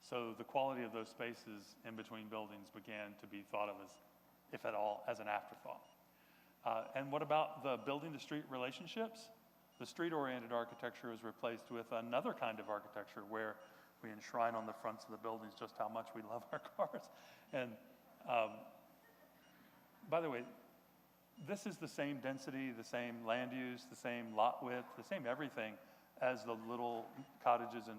So the quality of those spaces in between buildings began to be thought of as, if at all, as an afterthought. And what about the building-to-street relationships? The street-oriented architecture is replaced with another kind of architecture where we enshrine on the fronts of the buildings just how much we love our cars. And by the way, this is the same density, the same land use, the same lot width, the same everything as the little cottages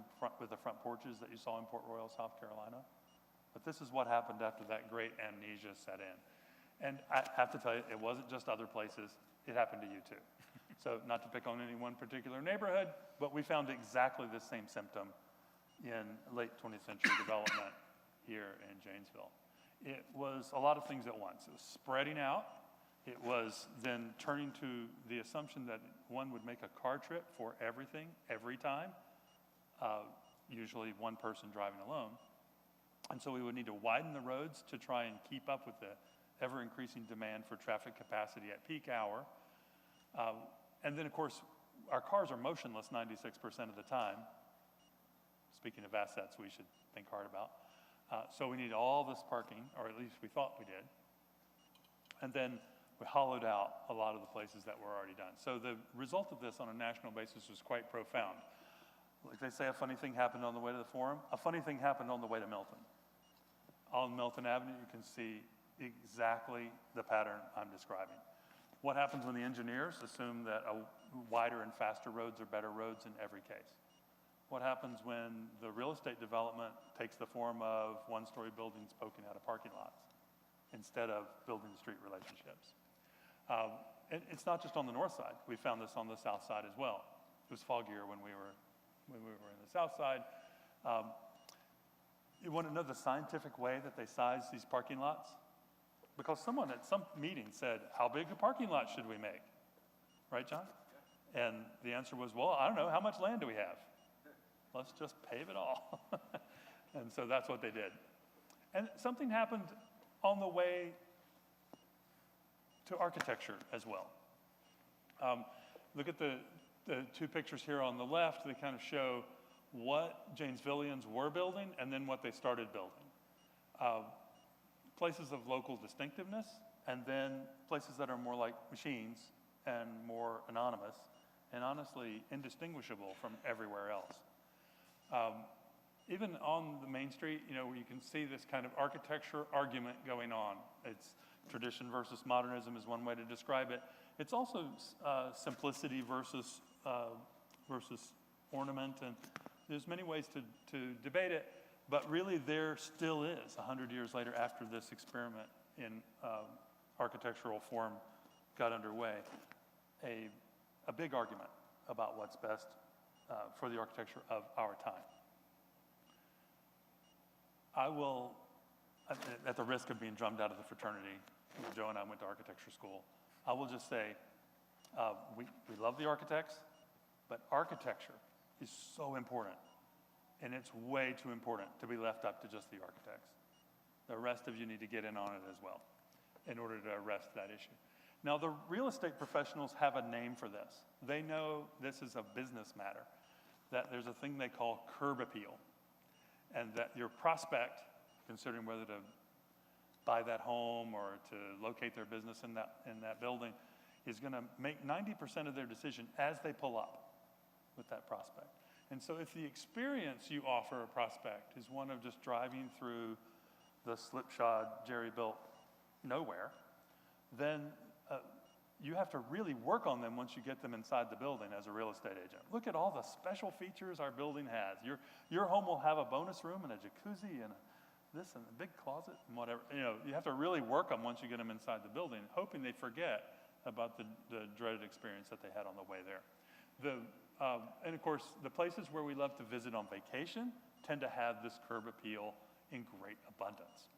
with the front porches that you saw in Port Royal, South Carolina. But this is what happened after that great amnesia set in. And I have to tell you, it wasn't just other places. It happened to you too. So not to pick on any one particular neighborhood, but we found exactly the same symptom in late 20th century development here in Janesville. It was a lot of things at once. It was spreading out. It was then turning to the assumption that one would make a car trip for everything, every time, usually one person driving alone. And so we would need to widen the roads to try and keep up with the ever-increasing demand for traffic capacity at peak hour. And then, of course, our cars are motionless 96% of the time. Speaking of assets we should think hard about. So we need all this parking, or at least we thought we did. And then we hollowed out a lot of the places that were already done. So the result of this on a national basis was quite profound. Like they say, a funny thing happened on the way to the Forum. A funny thing happened on the way to Milton. On Milton Avenue, you can see exactly the pattern I'm describing. What happens when the engineers assume that wider and faster roads are better roads in every case? What happens when the real estate development takes the form of one-story buildings poking out of parking lots? instead of building the street relationships. And it's not just on the north side. We found this on the south side as well. It was foggier when we were in the south side. You want to know the scientific way that they size these parking lots? Because someone at some meeting said, how big a parking lot should we make? Right, John? And the answer was, well, I don't know, how much land do we have? Let's just pave it all. And so that's what they did. And something happened on the way to architecture as well. Look at the two pictures here on the left. They kind of show what Janesvillians were building and then what they started building. Places of local distinctiveness, and then places that are more like machines and more anonymous, and honestly indistinguishable from everywhere else. Even on the main street, you can see this kind of architecture argument going on. It's tradition versus modernism is one way to describe it. It's also simplicity versus ornament, and there's many ways to debate it, but really there still is, 100 years later after this experiment in architectural form got underway, a big argument about what's best for the architecture of our time. I will, at the risk of being drummed out of the fraternity, Joe and I went to architecture school, I will just say, we love the architects, but architecture is so important, and it's way too important to be left up to just the architects. The rest of you need to get in on it as well in order to arrest that issue. Now, the real estate professionals have a name for this. They know this is a business matter, that there's a thing they call curb appeal, and that your prospect, considering whether to buy that home or to locate their business in that building, is going to make 90% of their decision as they pull up with that prospect. And so if the experience you offer a prospect is one of just driving through the slipshod jerry-built nowhere, then you have to really work on them once you get them inside the building as a real estate agent. Look at all the special features our building has. Your home will have a bonus room and a jacuzzi and this and a big closet and whatever. You have to really work them once you get them inside the building, hoping they forget about the dreaded experience that they had on the way there. And of course, the places where we love to visit on vacation tend to have this curb appeal in great abundance.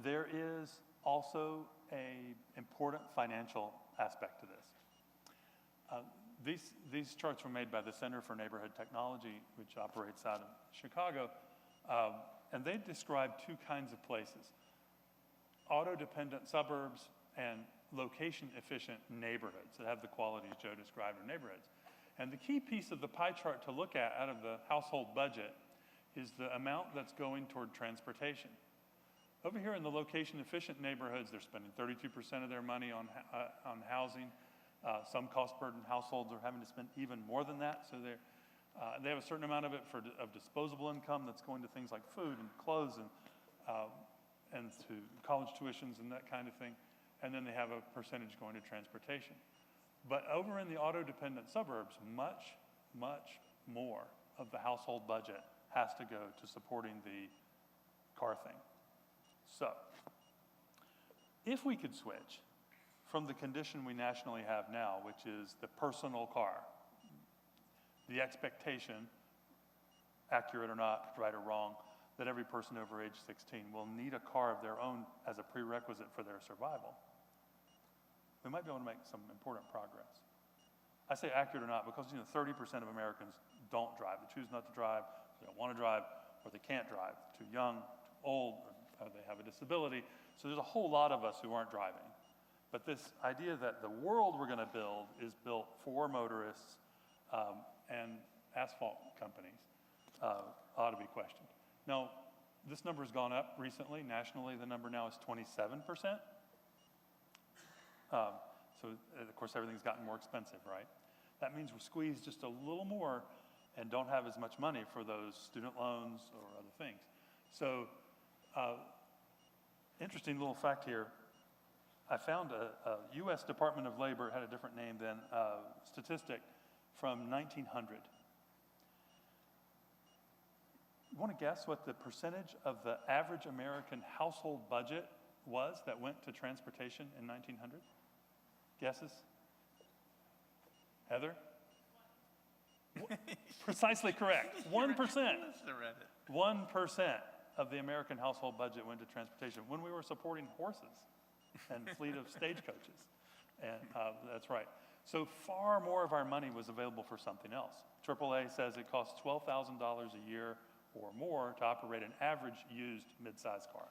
There is also an important financial aspect to this. These charts were made by the Center for Neighborhood Technology, which operates out of Chicago, and they describe two kinds of places: auto-dependent suburbs and location-efficient neighborhoods that have the qualities Joe described in neighborhoods. And the key piece of the pie chart to look at out of the household budget is the amount that's going toward transportation. Over here in the location-efficient neighborhoods, they're spending 32% of their money on housing. Some cost-burdened households are having to spend even more than that, so they have a certain amount of it of disposable income that's going to things like food and clothes and to college tuitions and that kind of thing. And then they have a percentage going to transportation. But over in the auto-dependent suburbs, much, much more of the household budget has to go to supporting the car thing. So, if we could switch from the condition we nationally have now, which is the personal car, the expectation, accurate or not, right or wrong, that every person over age 16 will need a car of their own as a prerequisite for their survival, we might be able to make some important progress. I say accurate or not because 30% of Americans don't drive. They choose not to drive, they don't want to drive, or they can't drive. Too young, too old, or they have a disability. So there's a whole lot of us who aren't driving. But this idea that the world we're going to build is built for motorists and asphalt companies ought to be questioned. Now, this number has gone up recently. Nationally, the number now is 27%. So, of course, everything's gotten more expensive, right? That means we're squeezed just a little more and don't have as much money for those student loans or other things. So, interesting little fact here. I found a U.S. Department of Labor, had a different name than statistic from 1900. You want to guess what the percentage of the average American household budget was that went to transportation in 1900? Guesses? Heather? Precisely correct. 1%. 1% of the American household budget went to transportation when we were supporting horses and fleet of stagecoaches. And that's right. So far more of our money was available for something else. AAA says it costs $12,000 a year or more to operate an average used mid-size car.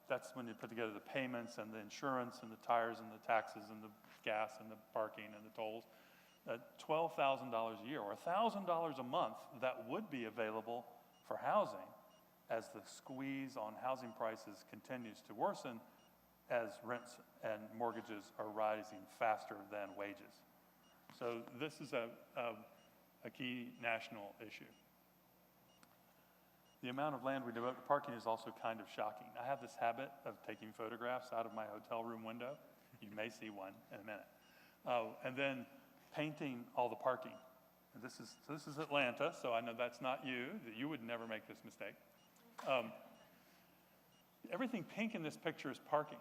That's when you put together the payments and the insurance and the tires and the taxes and the gas and the parking and the tolls. $12,000 a year or $1,000 a month that would be available for housing as the squeeze on housing prices continues to worsen as rents and mortgages are rising faster than wages. So this is a key national issue. The amount of land we devote to parking is also kind of shocking. I have this habit of taking photographs out of my hotel room window. You may see one in a minute. And then painting all the parking. And this is Atlanta, so I know that's not you. That you would never make this mistake. Everything pink in this picture is parking.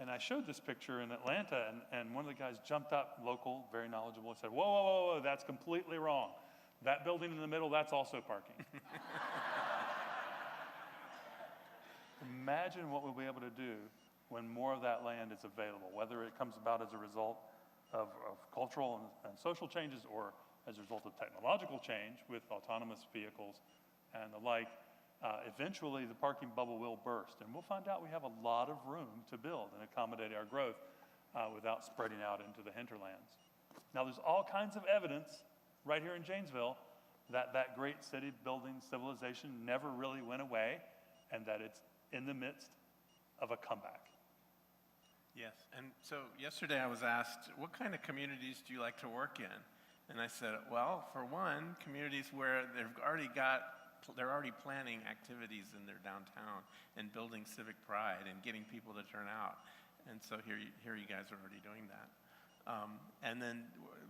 And I showed this picture in Atlanta, and one of the guys jumped up, local, very knowledgeable, and said, whoa, whoa, whoa, whoa, that's completely wrong. That building in the middle, that's also parking. Imagine what we'll be able to do when more of that land is available, whether it comes about as a result of cultural and social changes or as a result of technological change with autonomous vehicles and the like. Eventually, the parking bubble will burst, and we'll find out we have a lot of room to build and accommodate our growth without spreading out into the hinterlands. Now, there's all kinds of evidence right here in Janesville that that great city building civilization never really went away and that it's in the midst of a comeback. Yes, and so yesterday I was asked, what kind of communities do you like to work in? And I said, well, for one, communities where they're already planning activities in their downtown and building civic pride and getting people to turn out. And so here you guys are already doing that. And then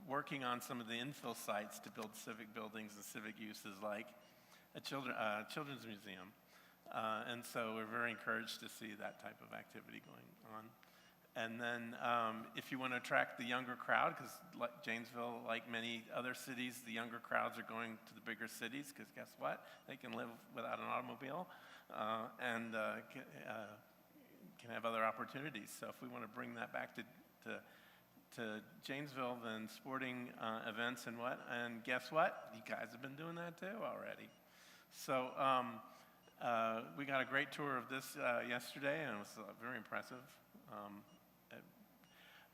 working on some of the infill sites to build civic buildings and civic uses like a children's museum. And so we're very encouraged to see that type of activity going on. And then if you want to attract the younger crowd, because like Janesville, like many other cities, the younger crowds are going to the bigger cities because guess what? They can live without an automobile and can have other opportunities. So if we want to bring that back to Janesville, then sporting events and guess what? You guys have been doing that too already. So we got a great tour of this yesterday, and it was very impressive.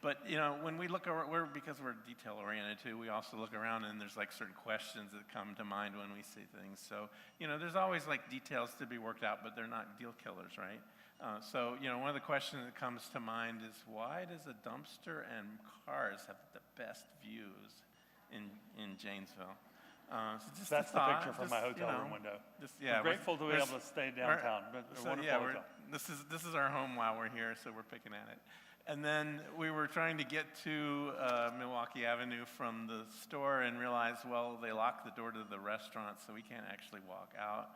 But you know, when we look over, because we're detail oriented too, we also look around and there's like certain questions that come to mind when we see things. So you know, there's always like details to be worked out, but they're not deal killers, right? So you know, one of the questions that comes to mind is why does a dumpster and cars have the best views in Janesville? So just that's the thought, picture from my hotel room window. Yeah, we're grateful to be able to stay downtown. This is our home while we're here, so we're picking at it. And then we were trying to get to Milwaukee Avenue from the store and realized, well, they locked the door to the restaurant, so we can't actually walk out.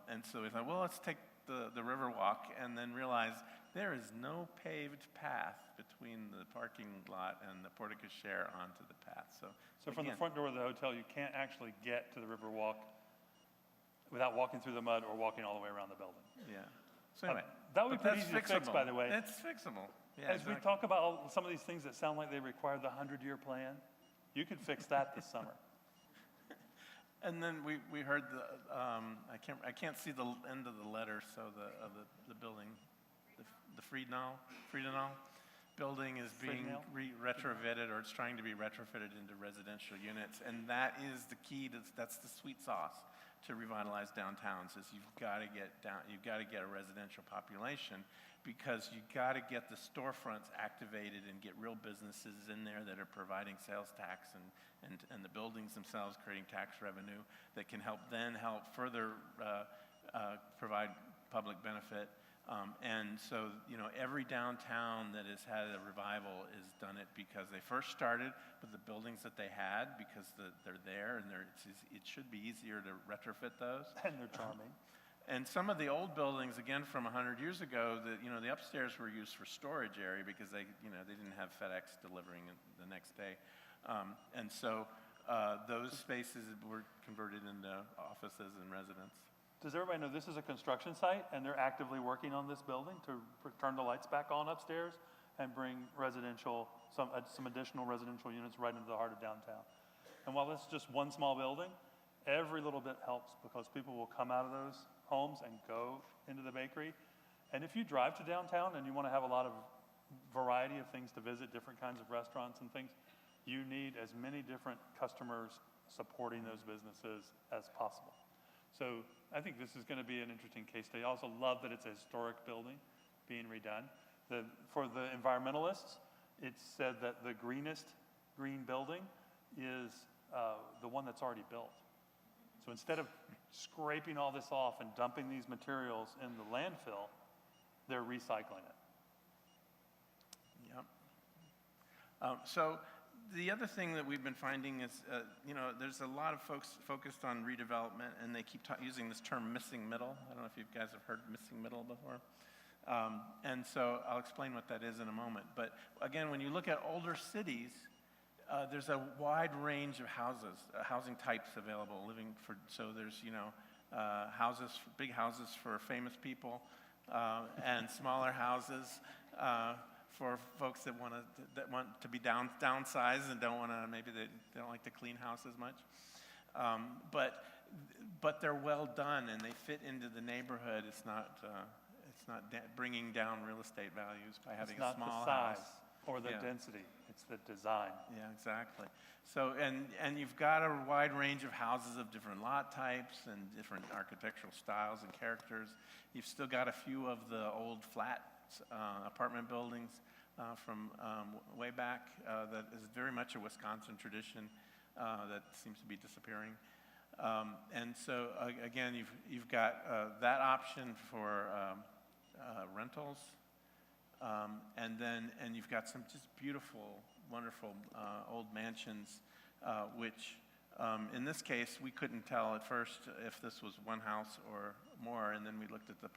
And so we thought, well, let's take the river walk, and then realized there is no paved path between the parking lot and the porte cochere onto the path. So from the front door of the hotel, you can't actually get to the river walk without walking through the mud or walking all the way around the building. Yeah. So anyway, that would be pretty easy to fix, by the way. It's fixable. Yeah, As we talk about some of these things that sound like they require the 100-year plan, you could fix that this summer. And then we heard I can't see the end of the letter, so the building, the Friedenau building is being retrofitted, or it's trying to be retrofitted into residential units, and that is the key. That's the sweet sauce to revitalize downtowns. Is you've got to get a residential population, because you've got to get the storefronts activated and get real businesses in there that are providing sales tax and the buildings themselves creating tax revenue that can help further provide public benefit And so, every downtown that has had a revival has done it because they first started with the buildings that they had because they're there and it should be easier to retrofit those. And they're charming. And some of the old buildings, again, from 100 years ago, the upstairs were used for storage area because they didn't have FedEx delivering it the next day. And so those spaces were converted into offices and residence. Does everybody know this is a construction site and they're actively working on this building to turn the lights back on upstairs and bring some additional residential units right into the heart of downtown? And while it's just one small building, every little bit helps because people will come out of those homes and go into the bakery. And if you drive to downtown and you want to have a lot of variety of things to visit, different kinds of restaurants and things, you need as many different customers supporting those businesses as possible. So I think this is going to be an interesting case study. I also love that it's a historic building being redone. For the environmentalists, it's said that the greenest green building is the one that's already built. So instead of scraping all this off and dumping these materials in the landfill, they're recycling it. Yep. So the other thing that we've been finding is, there's a lot of folks focused on redevelopment, and they keep using this term missing middle. I don't know if you guys have heard missing middle before. And so I'll explain what that is in a moment. But again, when you look at older cities, there's a wide range of housing types available. So there's big houses for famous people, and smaller houses for folks that want to be downsized and maybe they don't like to clean house as much. But they're well done and they fit into the neighborhood. It's not bringing down real estate values by having a small house. It's not the size or the density, it's the design. Yeah, exactly. So, and you've got a wide range of houses of different lot types and different architectural styles and characters. You've still got a few of the old flat apartment buildings from way back that is very much a Wisconsin tradition that seems to be disappearing. And so, again, you've got that option for rentals. And you've got some just beautiful, wonderful old mansions, which in this case, we couldn't tell at first if this was one house or more, and then we looked at the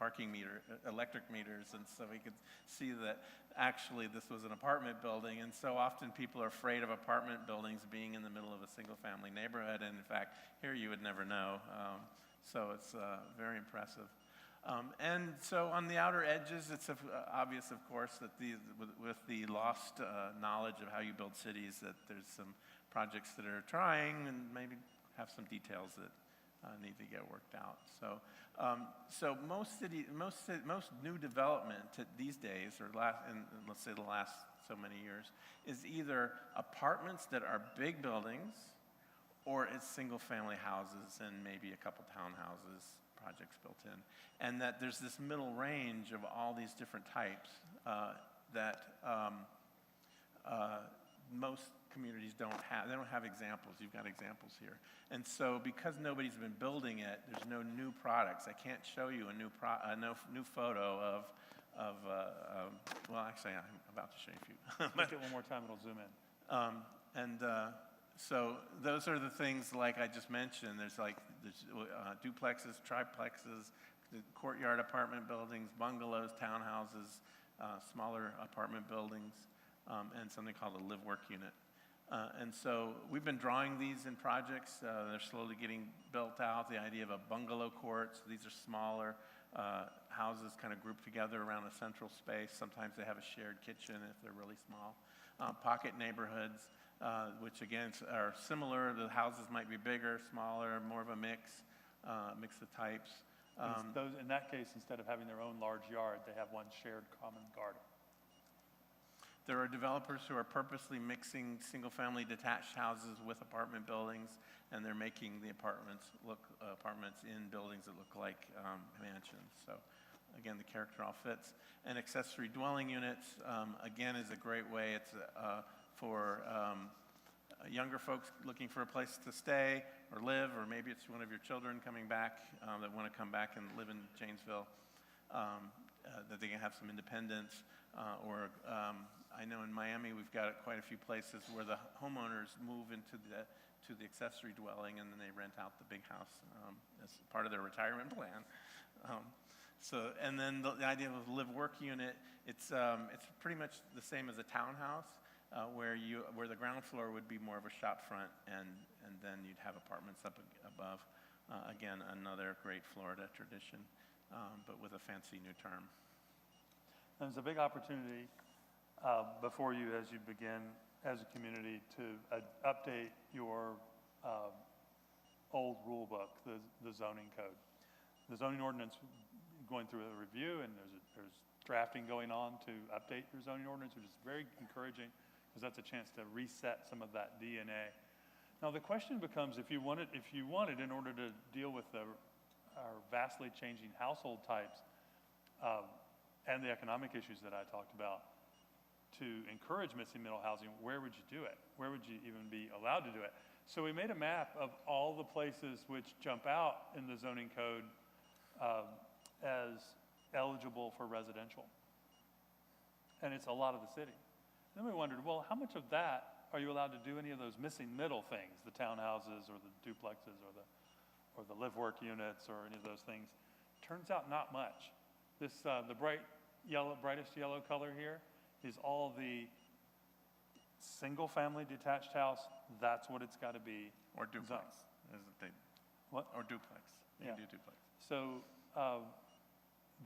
electric meters, and so we could see that actually this was an apartment building, and so often people are afraid of apartment buildings being in the middle of a single-family neighborhood, and in fact, here you would never know. So it's very impressive. And so on the outer edges, it's obvious, of course, that with the lost knowledge of how you build cities, that there's some projects that are trying and maybe have some details that need to get worked out. So most new development these days, or let's say the last so many years, is either apartments that are big buildings, or it's single-family houses and maybe a couple townhouses projects built in, and that there's this middle range of all these different types that most communities don't have. They don't have examples. You've got examples here. And so because nobody's been building it, there's no new products. I can't show you a new photo of well, actually, I'm about to show you a few. Make it one more time, it'll zoom in. So those are the things like I just mentioned. There's duplexes, triplexes, courtyard apartment buildings, bungalows, townhouses, smaller apartment buildings, and something called a live-work unit. And so we've been drawing these in projects. They're slowly getting built out. The idea of a bungalow court. So these are smaller houses kind of grouped together around a central space. Sometimes they have a shared kitchen if they're really small. Pocket neighborhoods, which again are similar. The houses might be bigger, smaller, more of a mix of types. In that case, instead of having their own large yard, they have one shared common garden. There are developers who are purposely mixing single-family detached houses with apartment buildings, and they're making the apartments in buildings that look like mansions. So, again, the character all fits. And accessory dwelling units, again, is a great way. It's for younger folks looking for a place to stay or live, or maybe it's one of your children coming back that want to come back and live in Janesville. that they can have some independence. I know in Miami we've got quite a few places where the homeowners move into the accessory dwelling and then they rent out the big house as part of their retirement plan. And then the idea of a live-work unit, it's pretty much the same as a townhouse, where the ground floor would be more of a shop front, and then you'd have apartments up above. Again, another great Florida tradition, but with a fancy new term. There's a big opportunity before you as you begin as a community to update your old rule book, the zoning code. The zoning ordinance going through a review, and there's drafting going on to update your zoning ordinance, which is very encouraging because that's a chance to reset some of that DNA. Now the question becomes, if you wanted in order to deal with our vastly changing household types and the economic issues that I talked about, to encourage missing middle housing, where would you do it? Where would you even be allowed to do it? So we made a map of all the places which jump out in the zoning code as eligible for residential. And it's a lot of the city. Then we wondered, well, how much of that are you allowed to do any of those missing middle things, the townhouses or the duplexes or the live-work units or any of those things? Turns out not much. The brightest yellow color here is all the single-family detached house. That's what it's got to be. Or duplex. What? Or duplex. You can do duplex. So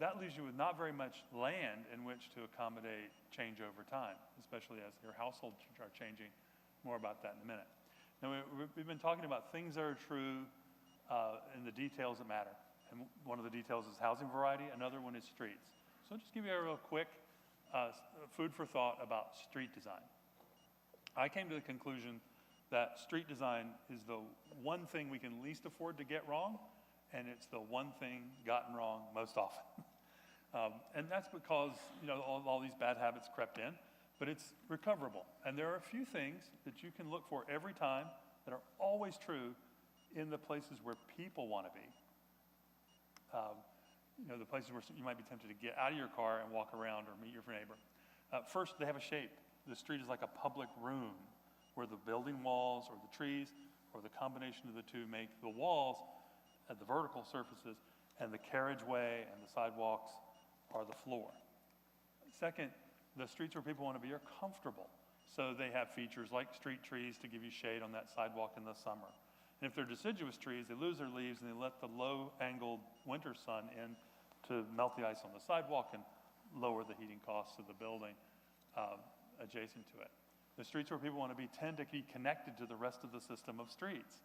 that leaves you with not very much land in which to accommodate change over time, especially as your households are changing. More about that in a minute. Now, we've been talking about things that are true and the details that matter. And one of the details is housing variety. Another one is streets. So I'll just give you a real quick food for thought about street design. I came to the conclusion that street design is the one thing we can least afford to get wrong, and it's the one thing gotten wrong most often. And that's because all these bad habits crept in, but it's recoverable. And there are a few things that you can look for every time that are always true in the places where people want to be. The places where you might be tempted to get out of your car and walk around or meet your neighbor. First, they have a shape. The street is like a public room where the building walls or the trees or the combination of the two make the walls at the vertical surfaces, and the carriageway and the sidewalks are the floor. Second, the streets where people want to be are comfortable. So they have features like street trees to give you shade on that sidewalk in the summer. And if they're deciduous trees, they lose their leaves and they let the low-angled winter sun in to melt the ice on the sidewalk and lower the heating costs of the building adjacent to it. The streets where people want to be tend to be connected to the rest of the system of streets.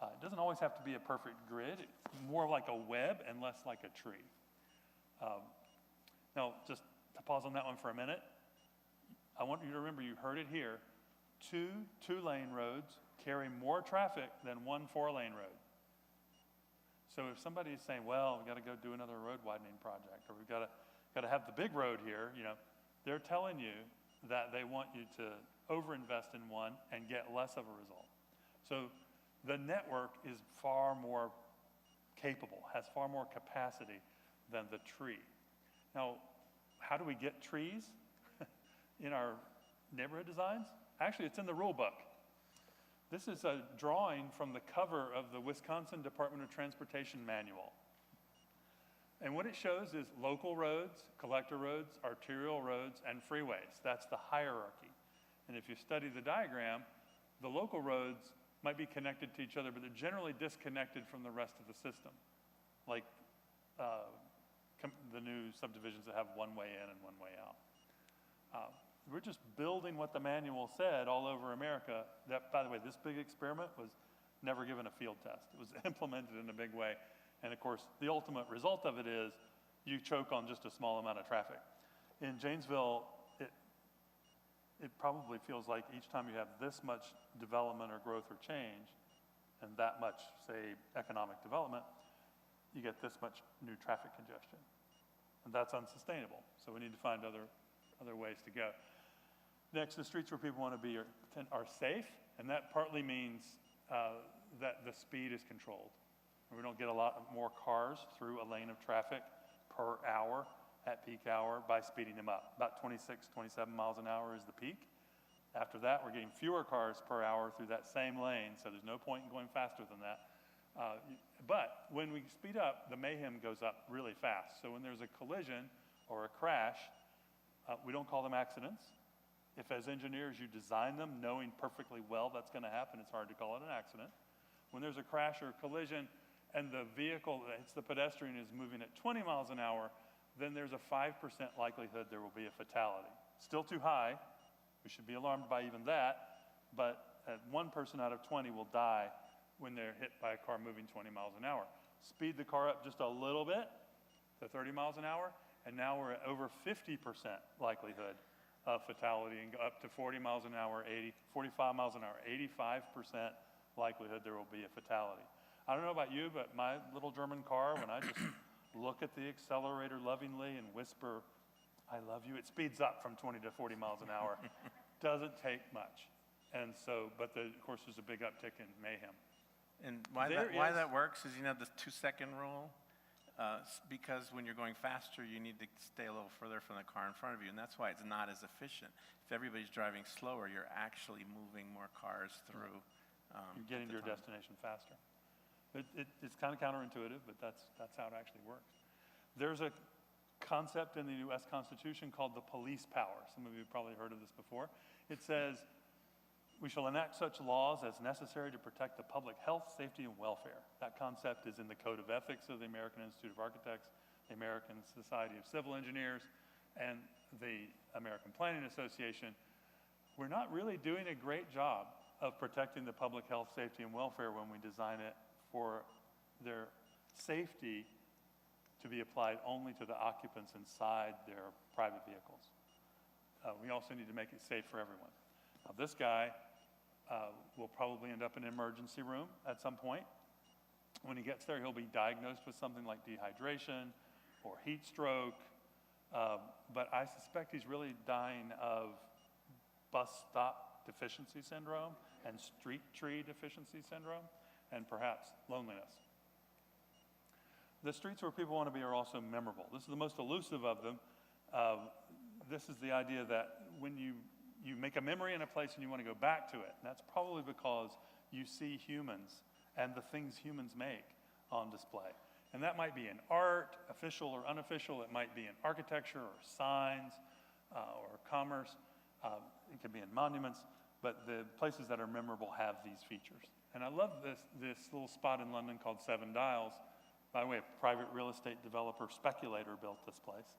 It doesn't always have to be a perfect grid. It's more like a web and less like a tree. Now, just to pause on that one for a minute, I want you to remember, you heard it here, two-lane roads carry more traffic than one four-lane road. So if somebody is saying, well, we've got to go do another road widening project, or we've got to have the big road here, they're telling you that they want you to overinvest in one and get less of a result. So the network is far more capable, has far more capacity than the tree. Now, how do we get trees in our neighborhood designs? Actually, it's in the rule book. This is a drawing from the cover of the Wisconsin Department of Transportation manual. And what it shows is local roads, collector roads, arterial roads, and freeways. That's the hierarchy. And if you study the diagram, the local roads might be connected to each other, but they're generally disconnected from the rest of the system. Like the new subdivisions that have one way in and one way out. We're just building what the manual said all over America. That, by the way, this big experiment was never given a field test. It was implemented in a big way. And of course, the ultimate result of it is you choke on just a small amount of traffic. In Janesville, it probably feels like each time you have this much development or growth or change, and that much, say, economic development, you get this much new traffic congestion. And that's unsustainable. So we need to find other ways to go. Next, the streets where people want to be are safe, and that partly means that the speed is controlled. We don't get a lot more cars through a lane of traffic per hour. peak hour by speeding them up. About 26, 27 miles an hour is the peak. After that, we're getting fewer cars per hour through that same lane, so there's no point in going faster than that. But when we speed up, the mayhem goes up really fast. So when there's a collision or a crash, we don't call them accidents. If as engineers you design them knowing perfectly well that's going to happen, it's hard to call it an accident. When there's a crash or a collision and the vehicle that hits the pedestrian is moving at 20 miles an hour, then there's a 5% likelihood there will be a fatality. Still too high. We should be alarmed by even that, but 1 person out of 20 will die when they're hit by a car moving 20 miles an hour. Speed the car up just a little bit to 30 miles an hour, and now we're at over 50% likelihood of fatality, and go up to 40 miles an hour, 45 miles an hour, 85% likelihood there will be a fatality. I don't know about you, but my little German car, when I just look at the accelerator lovingly and whisper, "I love you," it speeds up from 20 to 40 miles an hour. Doesn't take much. And so, but of course, there's a big uptick in mayhem. And why that works is, the 2-second rule. Because when you're going faster, you need to stay a little further from the car in front of you, and that's why it's not as efficient. If everybody's driving slower, you're actually moving more cars through. You're getting to your destination faster. It's kind of counterintuitive, but that's how it actually works. There's a concept in the U.S. Constitution called the police power. Some of you have probably heard of this before. It says, "We shall enact such laws as necessary to protect the public health, safety, and welfare." That concept is in the Code of Ethics of the American Institute of Architects, the American Society of Civil Engineers, and the American Planning Association. We're not really doing a great job of protecting the public health, safety, and welfare when we design it for their safety to be applied only to the occupants inside their private vehicles. We also need to make it safe for everyone. Now, this guy will probably end up in an emergency room at some point. When he gets there, he'll be diagnosed with something like dehydration or heat stroke. But I suspect he's really dying of bus stop deficiency syndrome and street tree deficiency syndrome, and perhaps loneliness. The streets where people want to be are also memorable. This is the most elusive of them. This is the idea that when you make a memory in a place and you want to go back to it, and that's probably because you see humans and the things humans make on display. And that might be in art, official or unofficial. It might be in architecture or signs or commerce. It could be in monuments. But the places that are memorable have these features. And I love this little spot in London called Seven Dials. By the way, a private real estate developer speculator built this place,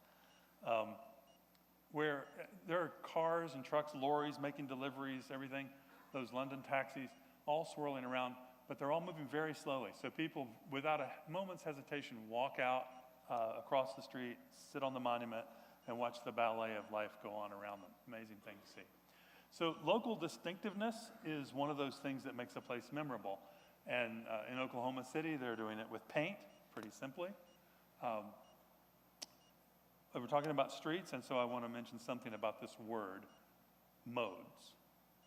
where there are cars and trucks, lorries making deliveries, everything, those London taxis, all swirling around, but they're all moving very slowly. So people, without a moment's hesitation, walk out across the street, sit on the monument, and watch the ballet of life go on around them. Amazing thing to see. So local distinctiveness is one of those things that makes a place memorable. And in Oklahoma City, they're doing it with paint, pretty simply. We're talking about streets, and so I want to mention something about this word, modes.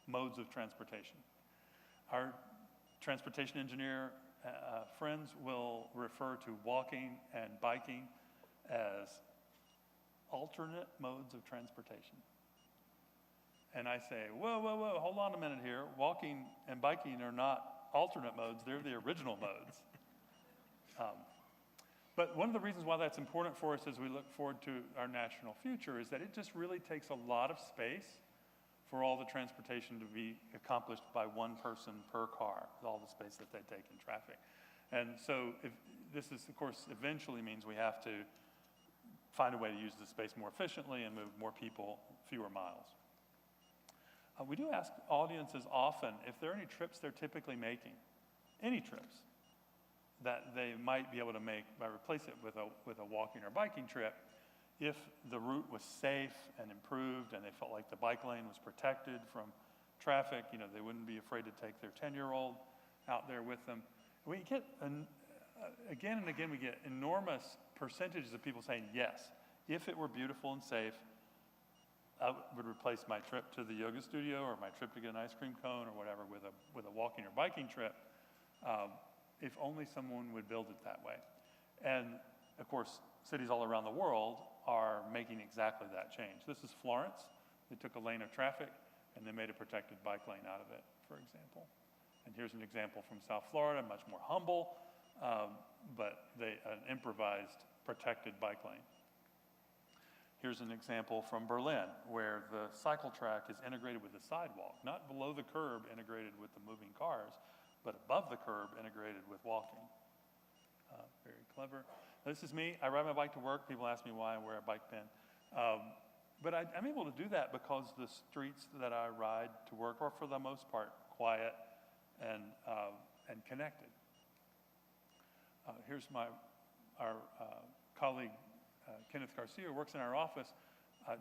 Modes of transportation. Our transportation engineer friends will refer to walking and biking as alternate modes of transportation. And I say, whoa, hold on a minute here. Walking and biking are not alternate modes, they're the original modes. But one of the reasons why that's important for us as we look forward to our national future is that it just really takes a lot of space for all the transportation to be accomplished by one person per car, with all the space that they take in traffic. And so this is, of course, eventually means we have to find a way to use the space more efficiently and move more people fewer miles. We do ask audiences often if there are any trips they're typically making, any trips that they might be able to make by replace it with a walking or biking trip if the route was safe and improved and they felt like the bike lane was protected from traffic. They wouldn't be afraid to take their 10-year-old out there with them. We get, again and again, we get enormous percentages of people saying, yes, if it were beautiful and safe, I would replace my trip to the yoga studio or my trip to get an ice cream cone or whatever with a walking or biking trip, if only someone would build it that way. And of course, cities all around the world are making exactly that change. This is Florence. They took a lane of traffic and they made a protected bike lane out of it, for example. And here's an example from South Florida, much more humble, but an improvised protected bike lane. Here's an example from Berlin, where the cycle track is integrated with the sidewalk, not below the curb integrated with the moving cars, but above the curb integrated with walking. Very clever. This is me. I ride my bike to work. People ask me why I wear a bike pin. But I'm able to do that because the streets that I ride to work are, for the most part, quiet and connected. Here's our colleague, Kenneth Garcia, who works in our office,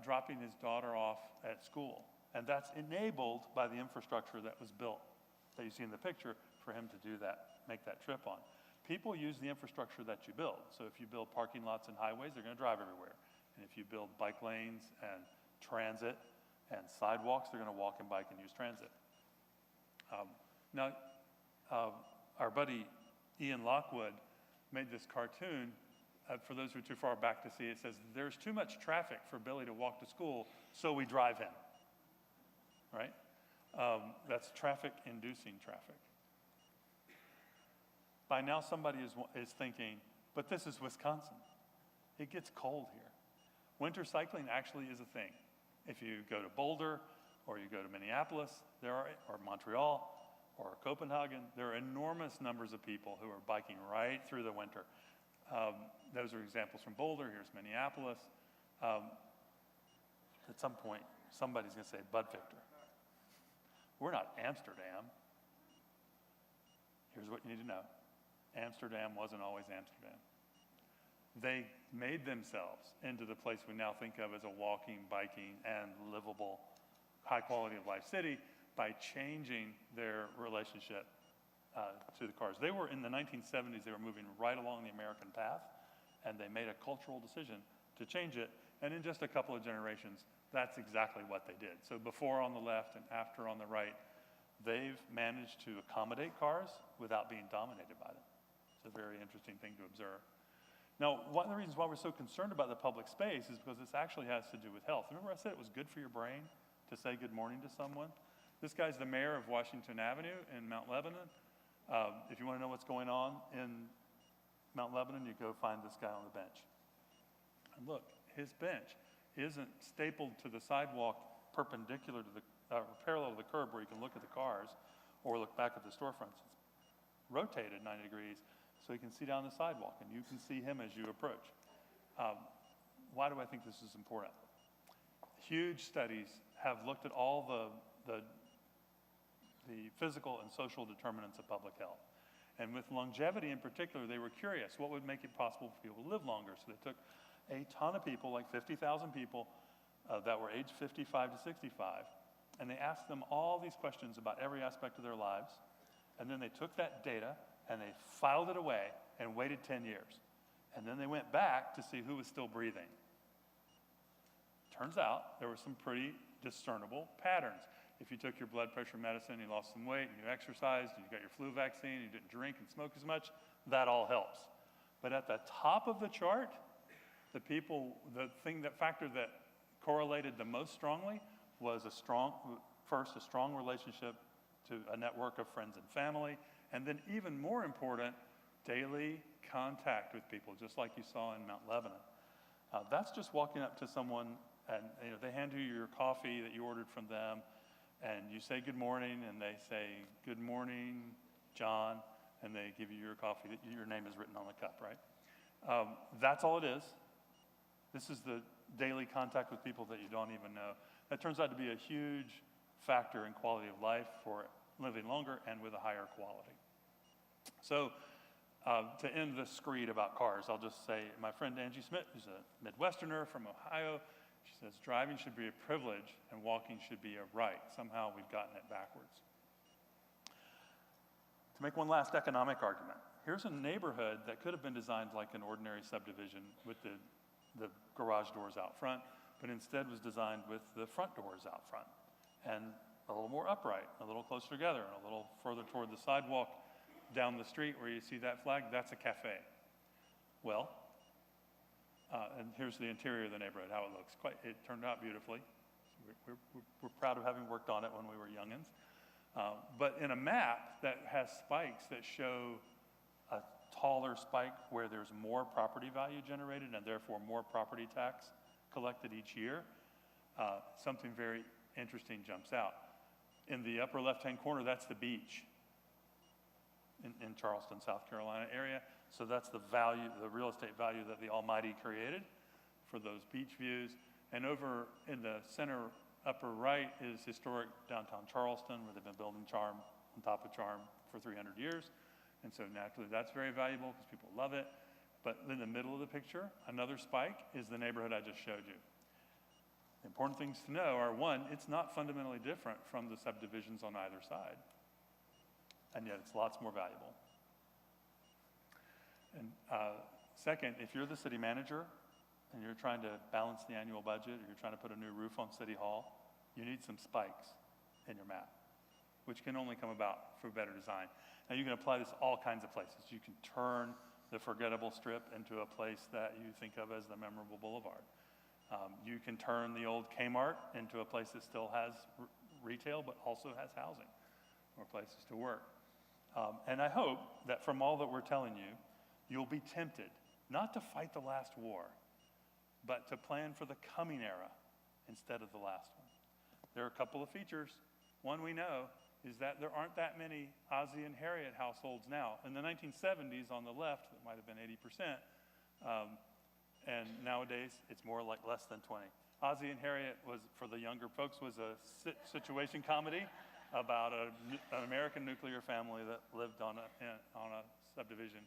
dropping his daughter off at school. And that's enabled by the infrastructure that was built, that you see in the picture, for him to do that, make that trip on. People use the infrastructure that you build. So if you build parking lots and highways, they're going to drive everywhere. And if you build bike lanes and transit and sidewalks, they're going to walk and bike and use transit. Our buddy Ian Lockwood made this cartoon. For those who are too far back to see, it says, "There's too much traffic for Billy to walk to school, so we drive him." Right? That's traffic-inducing traffic. By now, somebody is thinking, but this is Wisconsin. It gets cold here. Winter cycling actually is a thing. If you go to Boulder, or you go to Minneapolis, or Montreal, or Copenhagen, there are enormous numbers of people who are biking right through the winter. Those are examples from Boulder. Here's Minneapolis. At some point, somebody's going to say, Bud Victor. We're not Amsterdam. Here's what you need to know. Amsterdam wasn't always Amsterdam. They made themselves into the place we now think of as a walking, biking, and livable, high quality of life city by changing their relationship to the cars. They were, in the 1970s, they were moving right along the American path, and they made a cultural decision to change it. And in just a couple of generations, that's exactly what they did. So before on the left and after on the right, they've managed to accommodate cars without being dominated by them. It's a very interesting thing to observe. Now, one of the reasons why we're so concerned about the public space is because this actually has to do with health. Remember I said it was good for your brain to say good morning to someone? This guy's the mayor of Washington Avenue in Mount Lebanon. If you want to know what's going on in Mount Lebanon, you go find this guy on the bench. And look, his bench isn't stapled to the sidewalk perpendicular to parallel to the curb where you can look at the cars or look back at the storefronts. It's rotated 90 degrees so you can see down the sidewalk and you can see him as you approach. Why do I think this is important? Huge studies have looked at all the physical and social determinants of public health. And with longevity in particular, they were curious what would make it possible for people to live longer. So they took a ton of people, like 50,000 people that were aged 55 to 65, and they asked them all these questions about every aspect of their lives, and then they took that data and they filed it away and waited 10 years. And then they went back to see who was still breathing. Turns out there were some pretty discernible patterns. If you took your blood pressure medicine, you lost some weight, and you exercised, and you got your flu vaccine, and you didn't drink and smoke as much, that all helps. But at the top of the chart, the factor that correlated the most strongly was a strong relationship to a network of friends and family, and then even more important, daily contact with people, just like you saw in Mount Lebanon. That's just walking up to someone and they hand you your coffee that you ordered from them, and you say good morning, and they say, good morning, John, and they give you your coffee that your name is written on the cup, right? That's all it is. This is the daily contact with people that you don't even know. That turns out to be a huge factor in quality of life for living longer and with a higher quality. So to end this screed about cars, I'll just say my friend Angie Smith, who's a Midwesterner from Ohio, she says driving should be a privilege and walking should be a right. Somehow we've gotten it backwards. To make one last economic argument, here's a neighborhood that could have been designed like an ordinary subdivision with the garage doors out front, but instead was designed with the front doors out front and a little more upright, a little closer together, and a little further toward the sidewalk down the street where you see that flag, that's a cafe. Well, And here's the interior of the neighborhood, how it looks. It turned out beautifully. We're proud of having worked on it when we were youngins. But in a map that has spikes that show a taller spike where there's more property value generated and therefore more property tax collected each year, something very interesting jumps out. In the upper left-hand corner, that's the beach in Charleston, South Carolina area. So that's the value, the real estate value that the Almighty created for those beach views. And over in the center upper right is historic downtown Charleston, where they've been building charm on top of charm for 300 years. And so naturally that's very valuable because people love it. But in the middle of the picture, another spike is the neighborhood I just showed you. The important things to know are, one, it's not fundamentally different from the subdivisions on either side. And yet it's lots more valuable. And second, if you're the city manager and you're trying to balance the annual budget or you're trying to put a new roof on City Hall, you need some spikes in your map, which can only come about through better design. Now you can apply this all kinds of places. You can turn the forgettable strip into a place that you think of as the memorable boulevard. You can turn the old Kmart into a place that still has retail but also has housing or places to work. And I hope that from all that we're telling you, you'll be tempted not to fight the last war, but to plan for the coming era instead of the last one. There are a couple of features. One we know is that there aren't that many Ozzie and Harriet households now. In the 1970s on the left, it might have been 80%, and nowadays it's more like less than 20. Ozzie and Harriet was, for the younger folks, was a situation comedy about an American nuclear family that lived on a subdivision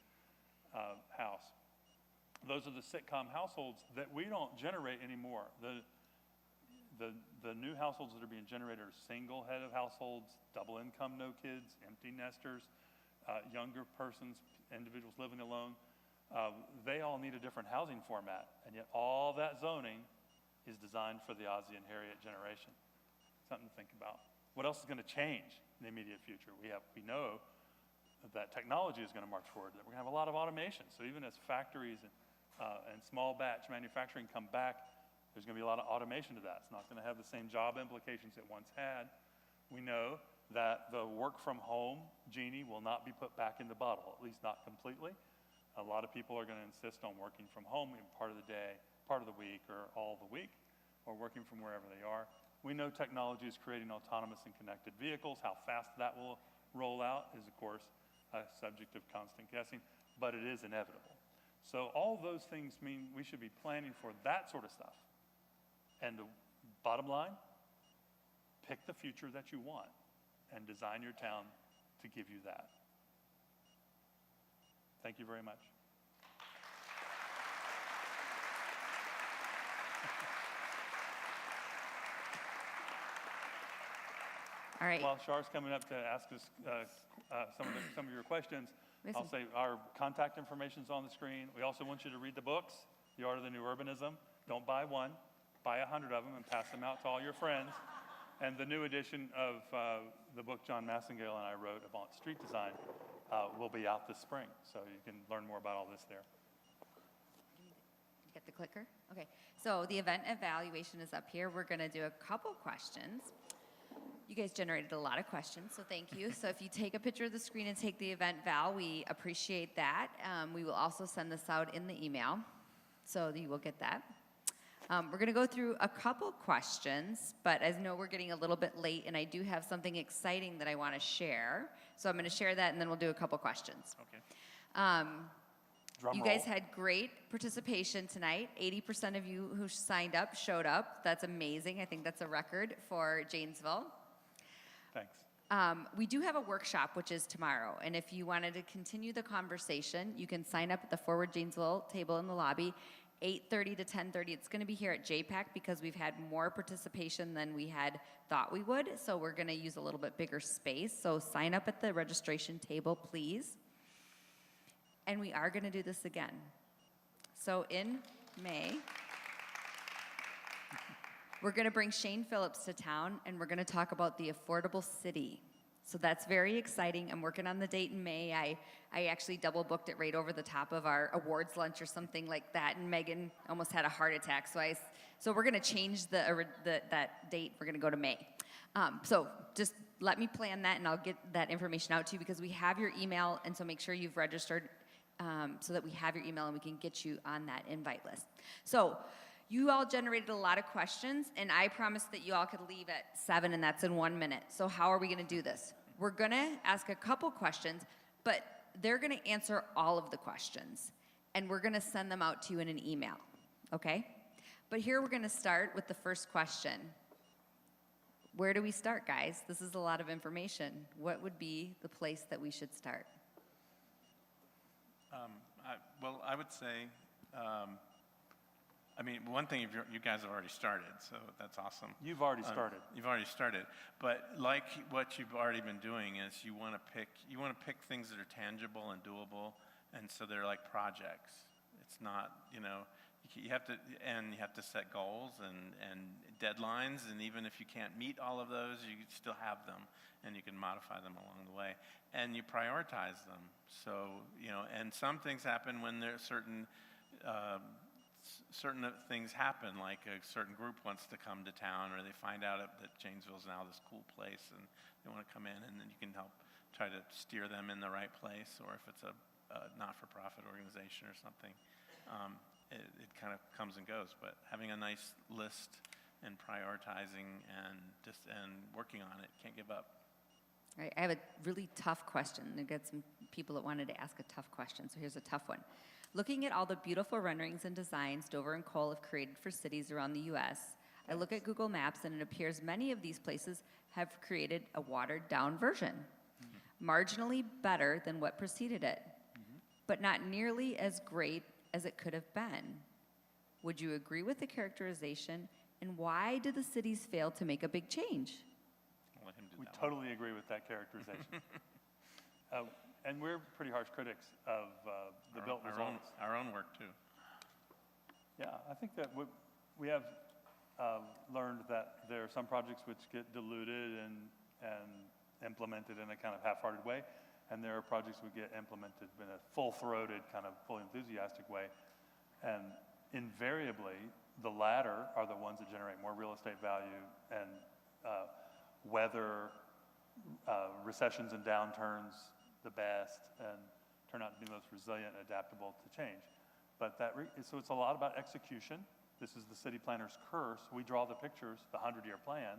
house. Those are the sitcom households that we don't generate anymore. The new households that are being generated are single head of households, double income, no kids, empty nesters, younger persons, individuals living alone. They all need a different housing format, and yet all that zoning is designed for the Ozzie and Harriet generation. Something to think about. What else is going to change in the immediate future? We know that technology is going to march forward, that we're going to have a lot of automation. So even as factories and small batch manufacturing come back, there's going to be a lot of automation to that. It's not going to have the same job implications it once had. We know that the work from home genie will not be put back in the bottle, at least not completely. A lot of people are going to insist on working from home in part of the day, part of the week, or all the week, or working from wherever they are. We know technology is creating autonomous and connected vehicles. How fast that will roll out is, of course, a subject of constant guessing, but it is inevitable. So all those things mean we should be planning for that sort of stuff. And the bottom line, pick the future that you want and design your town to give you that. Thank you very much. All right. While Char's coming up to ask us some of your questions, I'll say our contact information is on the screen. We also want you to read the books, The Art of the New Urbanism. Don't buy one. Buy 100 of them and pass them out to all your friends. And the new edition of the book John Massengale and I wrote about street design will be out this spring. So you can learn more about all this there. Get the clicker? Okay. So the event evaluation is up here. We're going to do a couple questions. You guys generated a lot of questions, so thank you. So if you take a picture of the screen and take the event val, we appreciate that. We will also send this out in the email, so you will get that. We're going to go through a couple questions, but as you know, we're getting a little bit late, and I do have something exciting that I want to share. So I'm going to share that, and then we'll do a couple questions. Okay. You guys had great participation tonight. 80% of you who signed up showed up. That's amazing. I think that's a record for Janesville. Thanks. We do have a workshop, which is tomorrow. And if you wanted to continue the conversation, you can sign up at the Forward Janesville table in the lobby, 8:30 to 10:30. It's going to be here at JPAC because we've had more participation than we had thought we would. So we're going to use a little bit bigger space. So sign up at the registration table, please. And we are going to do this again. So in May, we're going to bring Shane Phillips to town, and we're going to talk about the affordable city. So that's very exciting. I'm working on the date in May. I actually double booked it right over the top of our awards lunch or something like that, and Megan almost had a heart attack. So we're going to change that date. We're going to go to May. So just let me plan that, and I'll get that information out to you because we have your email, and so make sure you've registered so that we have your email and we can get you on that invite list. So you all generated a lot of questions, and I promised that you all could leave at 7, and that's in 1 minute. So how are we going to do this? We're going to ask a couple questions, but they're going to answer all of the questions, and we're going to send them out to you in an email, okay? But here we're going to start with the first question. Where do we start, guys? This is a lot of information. What would be the place that we should start? I would say, one thing, you guys have already started, so that's awesome. You've already started. You've already started. But like what you've already been doing is you want to pick things that are tangible and doable, and so they're like projects. It's not, you have to set goals and deadlines, and even if you can't meet all of those, you still have them, and you can modify them along the way, and you prioritize them. So, and some things happen when there's certain things happen, like a certain group wants to come to town, or they find out that Janesville is now this cool place, and they want to come in, and then you can help try to steer them in the right place, or if it's a not-for-profit organization or something. It kind of comes and goes, but having a nice list and prioritizing and working on it, can't give up. All right, I have a really tough question. I've got some people that wanted to ask a tough question, so here's a tough one. Looking at all the beautiful renderings and designs Dover and Cole have created for cities around the U.S., I look at Google Maps, and it appears many of these places have created a watered-down version, marginally better than what preceded it, but not nearly as great as it could have been. Would you agree with the characterization, and why did the cities fail to make a big change? I'll let him do We that totally agree with that characterization. And we're pretty harsh critics of the built results. Our own work, too. Yeah, I think that we have learned that there are some projects which get diluted and implemented in a kind of half-hearted way, and there are projects which get implemented in a full-throated, kind of fully enthusiastic way. And invariably, the latter are the ones that generate more real estate value and weather recessions and downturns the best and turn out to be most resilient and adaptable to change. But so it's a lot about execution. This is the city planner's curse. We draw the pictures, the 100-year plan,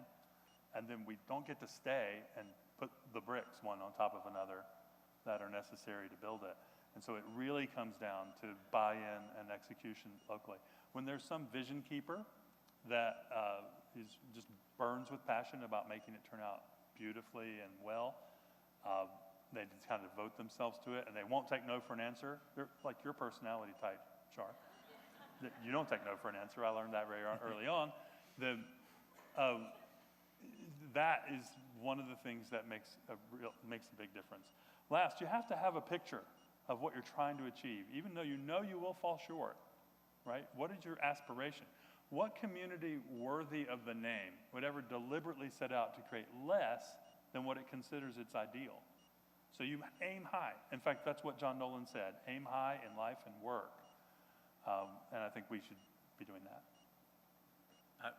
and then we don't get to stay and put the bricks one on top of another that are necessary to build it. And so it really comes down to buy-in and execution locally. When there's some vision keeper that just burns with passion about making it turn out beautifully and well, they just kind of devote themselves to it, and they won't take no for an answer. They're like your personality type, Char. You don't take no for an answer. I learned that very early on. That is one of the things that makes a big difference. Last, you have to have a picture of what you're trying to achieve, even though you know you will fall short, right? What is your aspiration? What community worthy of the name would ever deliberately set out to create less than what it considers its ideal? So you aim high. In fact, that's what John Nolan said, aim high in life and work. And I think we should be doing that.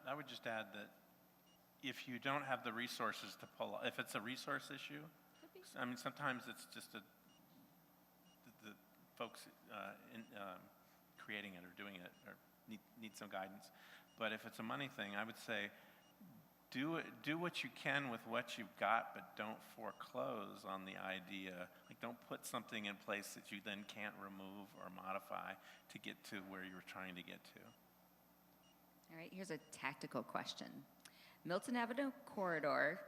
I would just add that if you don't have the resources to pull, if it's a resource issue, sometimes it's just the folks creating it or doing it or need some guidance. But if it's a money thing, I would say do what you can with what you've got, but don't foreclose on the idea. Like, don't put something in place that you then can't remove or modify to get to where you're trying to get to. All right, here's a tactical question. Milton Avenue corridor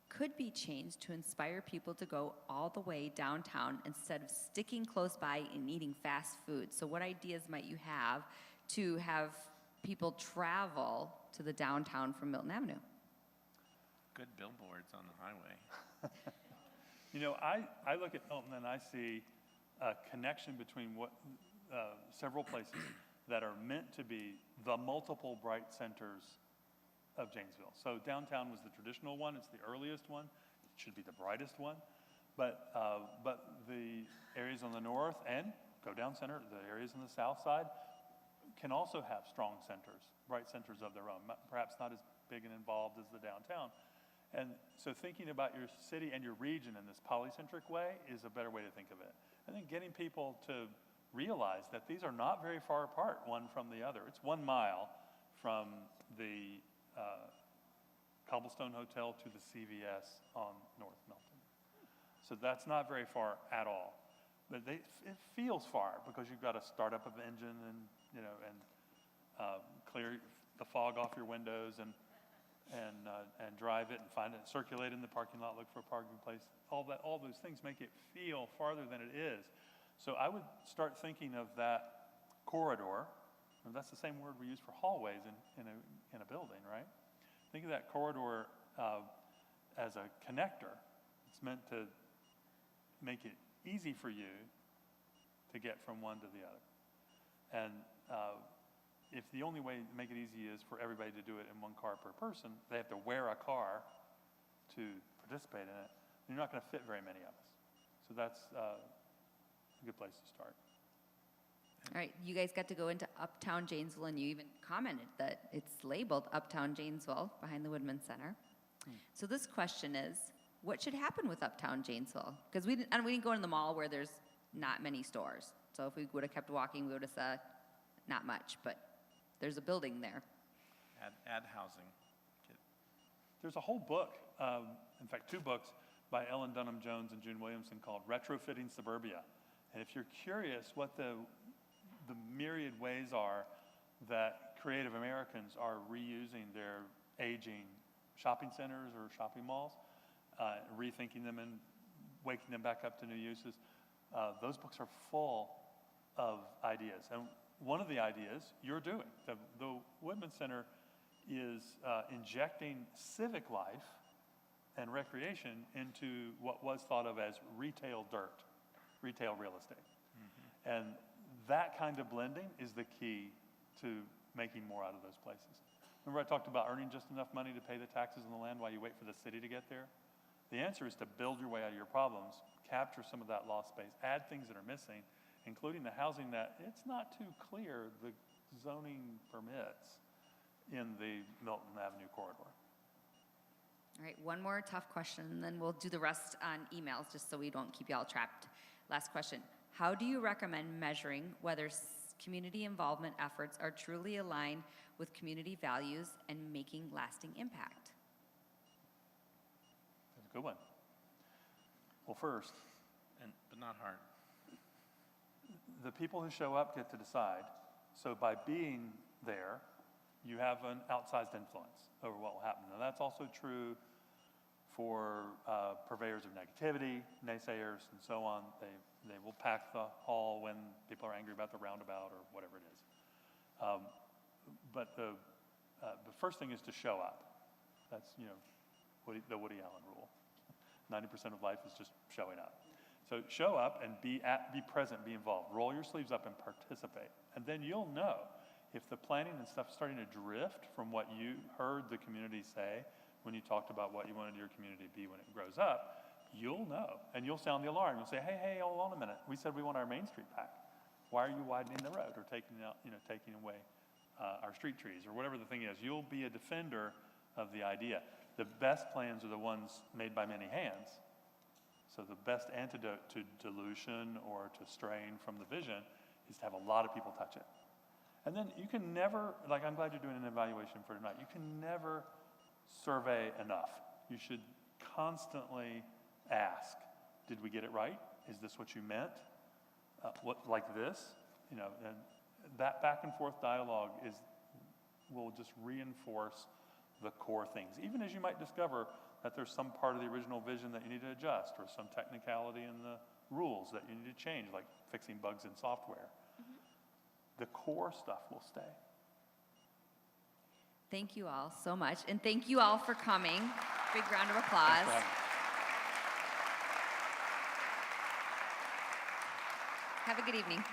could be changed to inspire people to go all the way downtown instead of sticking close by and eating fast food. So what ideas might you have to have people travel to the downtown from Milton Avenue? Good billboards on the highway. I look at Milton and I see a connection between several places that are meant to be the multiple bright centers of Janesville. So downtown was the traditional one. It's the earliest one. should be the brightest one. But the areas on the north and go down center, the areas on the south side can also have strong centers, bright centers of their own, perhaps not as big and involved as the downtown. And so thinking about your city and your region in this polycentric way is a better way to think of it. And then getting people to realize that these are not very far apart, one from the other. It's 1 mile from the Cobblestone Hotel to the CVS on North Milton. So that's not very far at all. But it feels far because you've got to start up an engine and, clear the fog off your windows and drive it and find it, circulate in the parking lot, look for a parking place. All those things make it feel farther than it is. So I would start thinking of that corridor, and that's the same word we use for hallways in a building, right? Think of that corridor as a connector. It's meant to make it easy for you to get from one to the other. And if the only way to make it easy is for everybody to do it in 1 car per person, they have to wear a car to participate in it, you're not going to fit very many of us. So that's a good place to start. All right, you guys got to go into Uptown Janesville, and you even commented that it's labeled Uptown Janesville behind the Woodman Center. So this question is, what should happen with Uptown Janesville? Because we didn't go in the mall where there's not many stores. So if we would have kept walking, we would have said not much, but there's a building there. Add housing. There's a whole book, in fact 2 books, by Ellen Dunham Jones and June Williamson called Retrofitting Suburbia. And if you're curious what the myriad ways are that creative Americans are reusing their aging shopping centers or shopping malls, rethinking them and waking them back up to new uses, those books are full of ideas. And one of the ideas you're doing, the Woodman Center is injecting civic life and recreation into what was thought of as retail dirt, retail real estate. Mm-hmm. And that kind of blending is the key to making more out of those places. Remember I talked about earning just enough money to pay the taxes on the land while you wait for the city to get there? The answer is to build your way out of your problems, capture some of that lost space, add things that are missing, including the housing that it's not too clear the zoning permits in the Milton Avenue corridor. All right, one more tough question, and then we'll do the rest on emails just so we don't keep you all trapped. Last question. How do you recommend measuring whether community involvement efforts are truly aligned with community values and making lasting impact? That's a good one. Well, first, but not hard. The people who show up get to decide. So by being there, you have an outsized influence over what will happen. Now that's also true for purveyors of negativity, naysayers, and so on. They will pack the hall when people are angry about the roundabout or whatever it is. But the first thing is to show up. That's the Woody Allen rule. 90% of life is just showing up. So show up and be present, be involved. Roll your sleeves up and participate. And then you'll know if the planning and stuff is starting to drift from what you heard the community say when you talked about what you wanted your community to be when it grows up. You'll know, and you'll sound the alarm. You'll say, hey, hold on a minute. We said we want our Main Street back. Why are you widening the road or taking away our street trees or whatever the thing is? You'll be a defender of the idea. The best plans are the ones made by many hands. So the best antidote to dilution or to straying from the vision is to have a lot of people touch it. And then you can never, like I'm glad you're doing an evaluation for tonight, you can never survey enough. You should constantly ask, did we get it right? Is this what you meant? What like this? And that back and forth dialogue will just reinforce the core things. Even as you might discover that there's some part of the original vision that you need to adjust or some technicality in the rules that you need to change, like fixing bugs in software. Mm-hmm. The core stuff will stay. Thank you all so much. And thank you all for coming. Big round of applause. Have a good evening.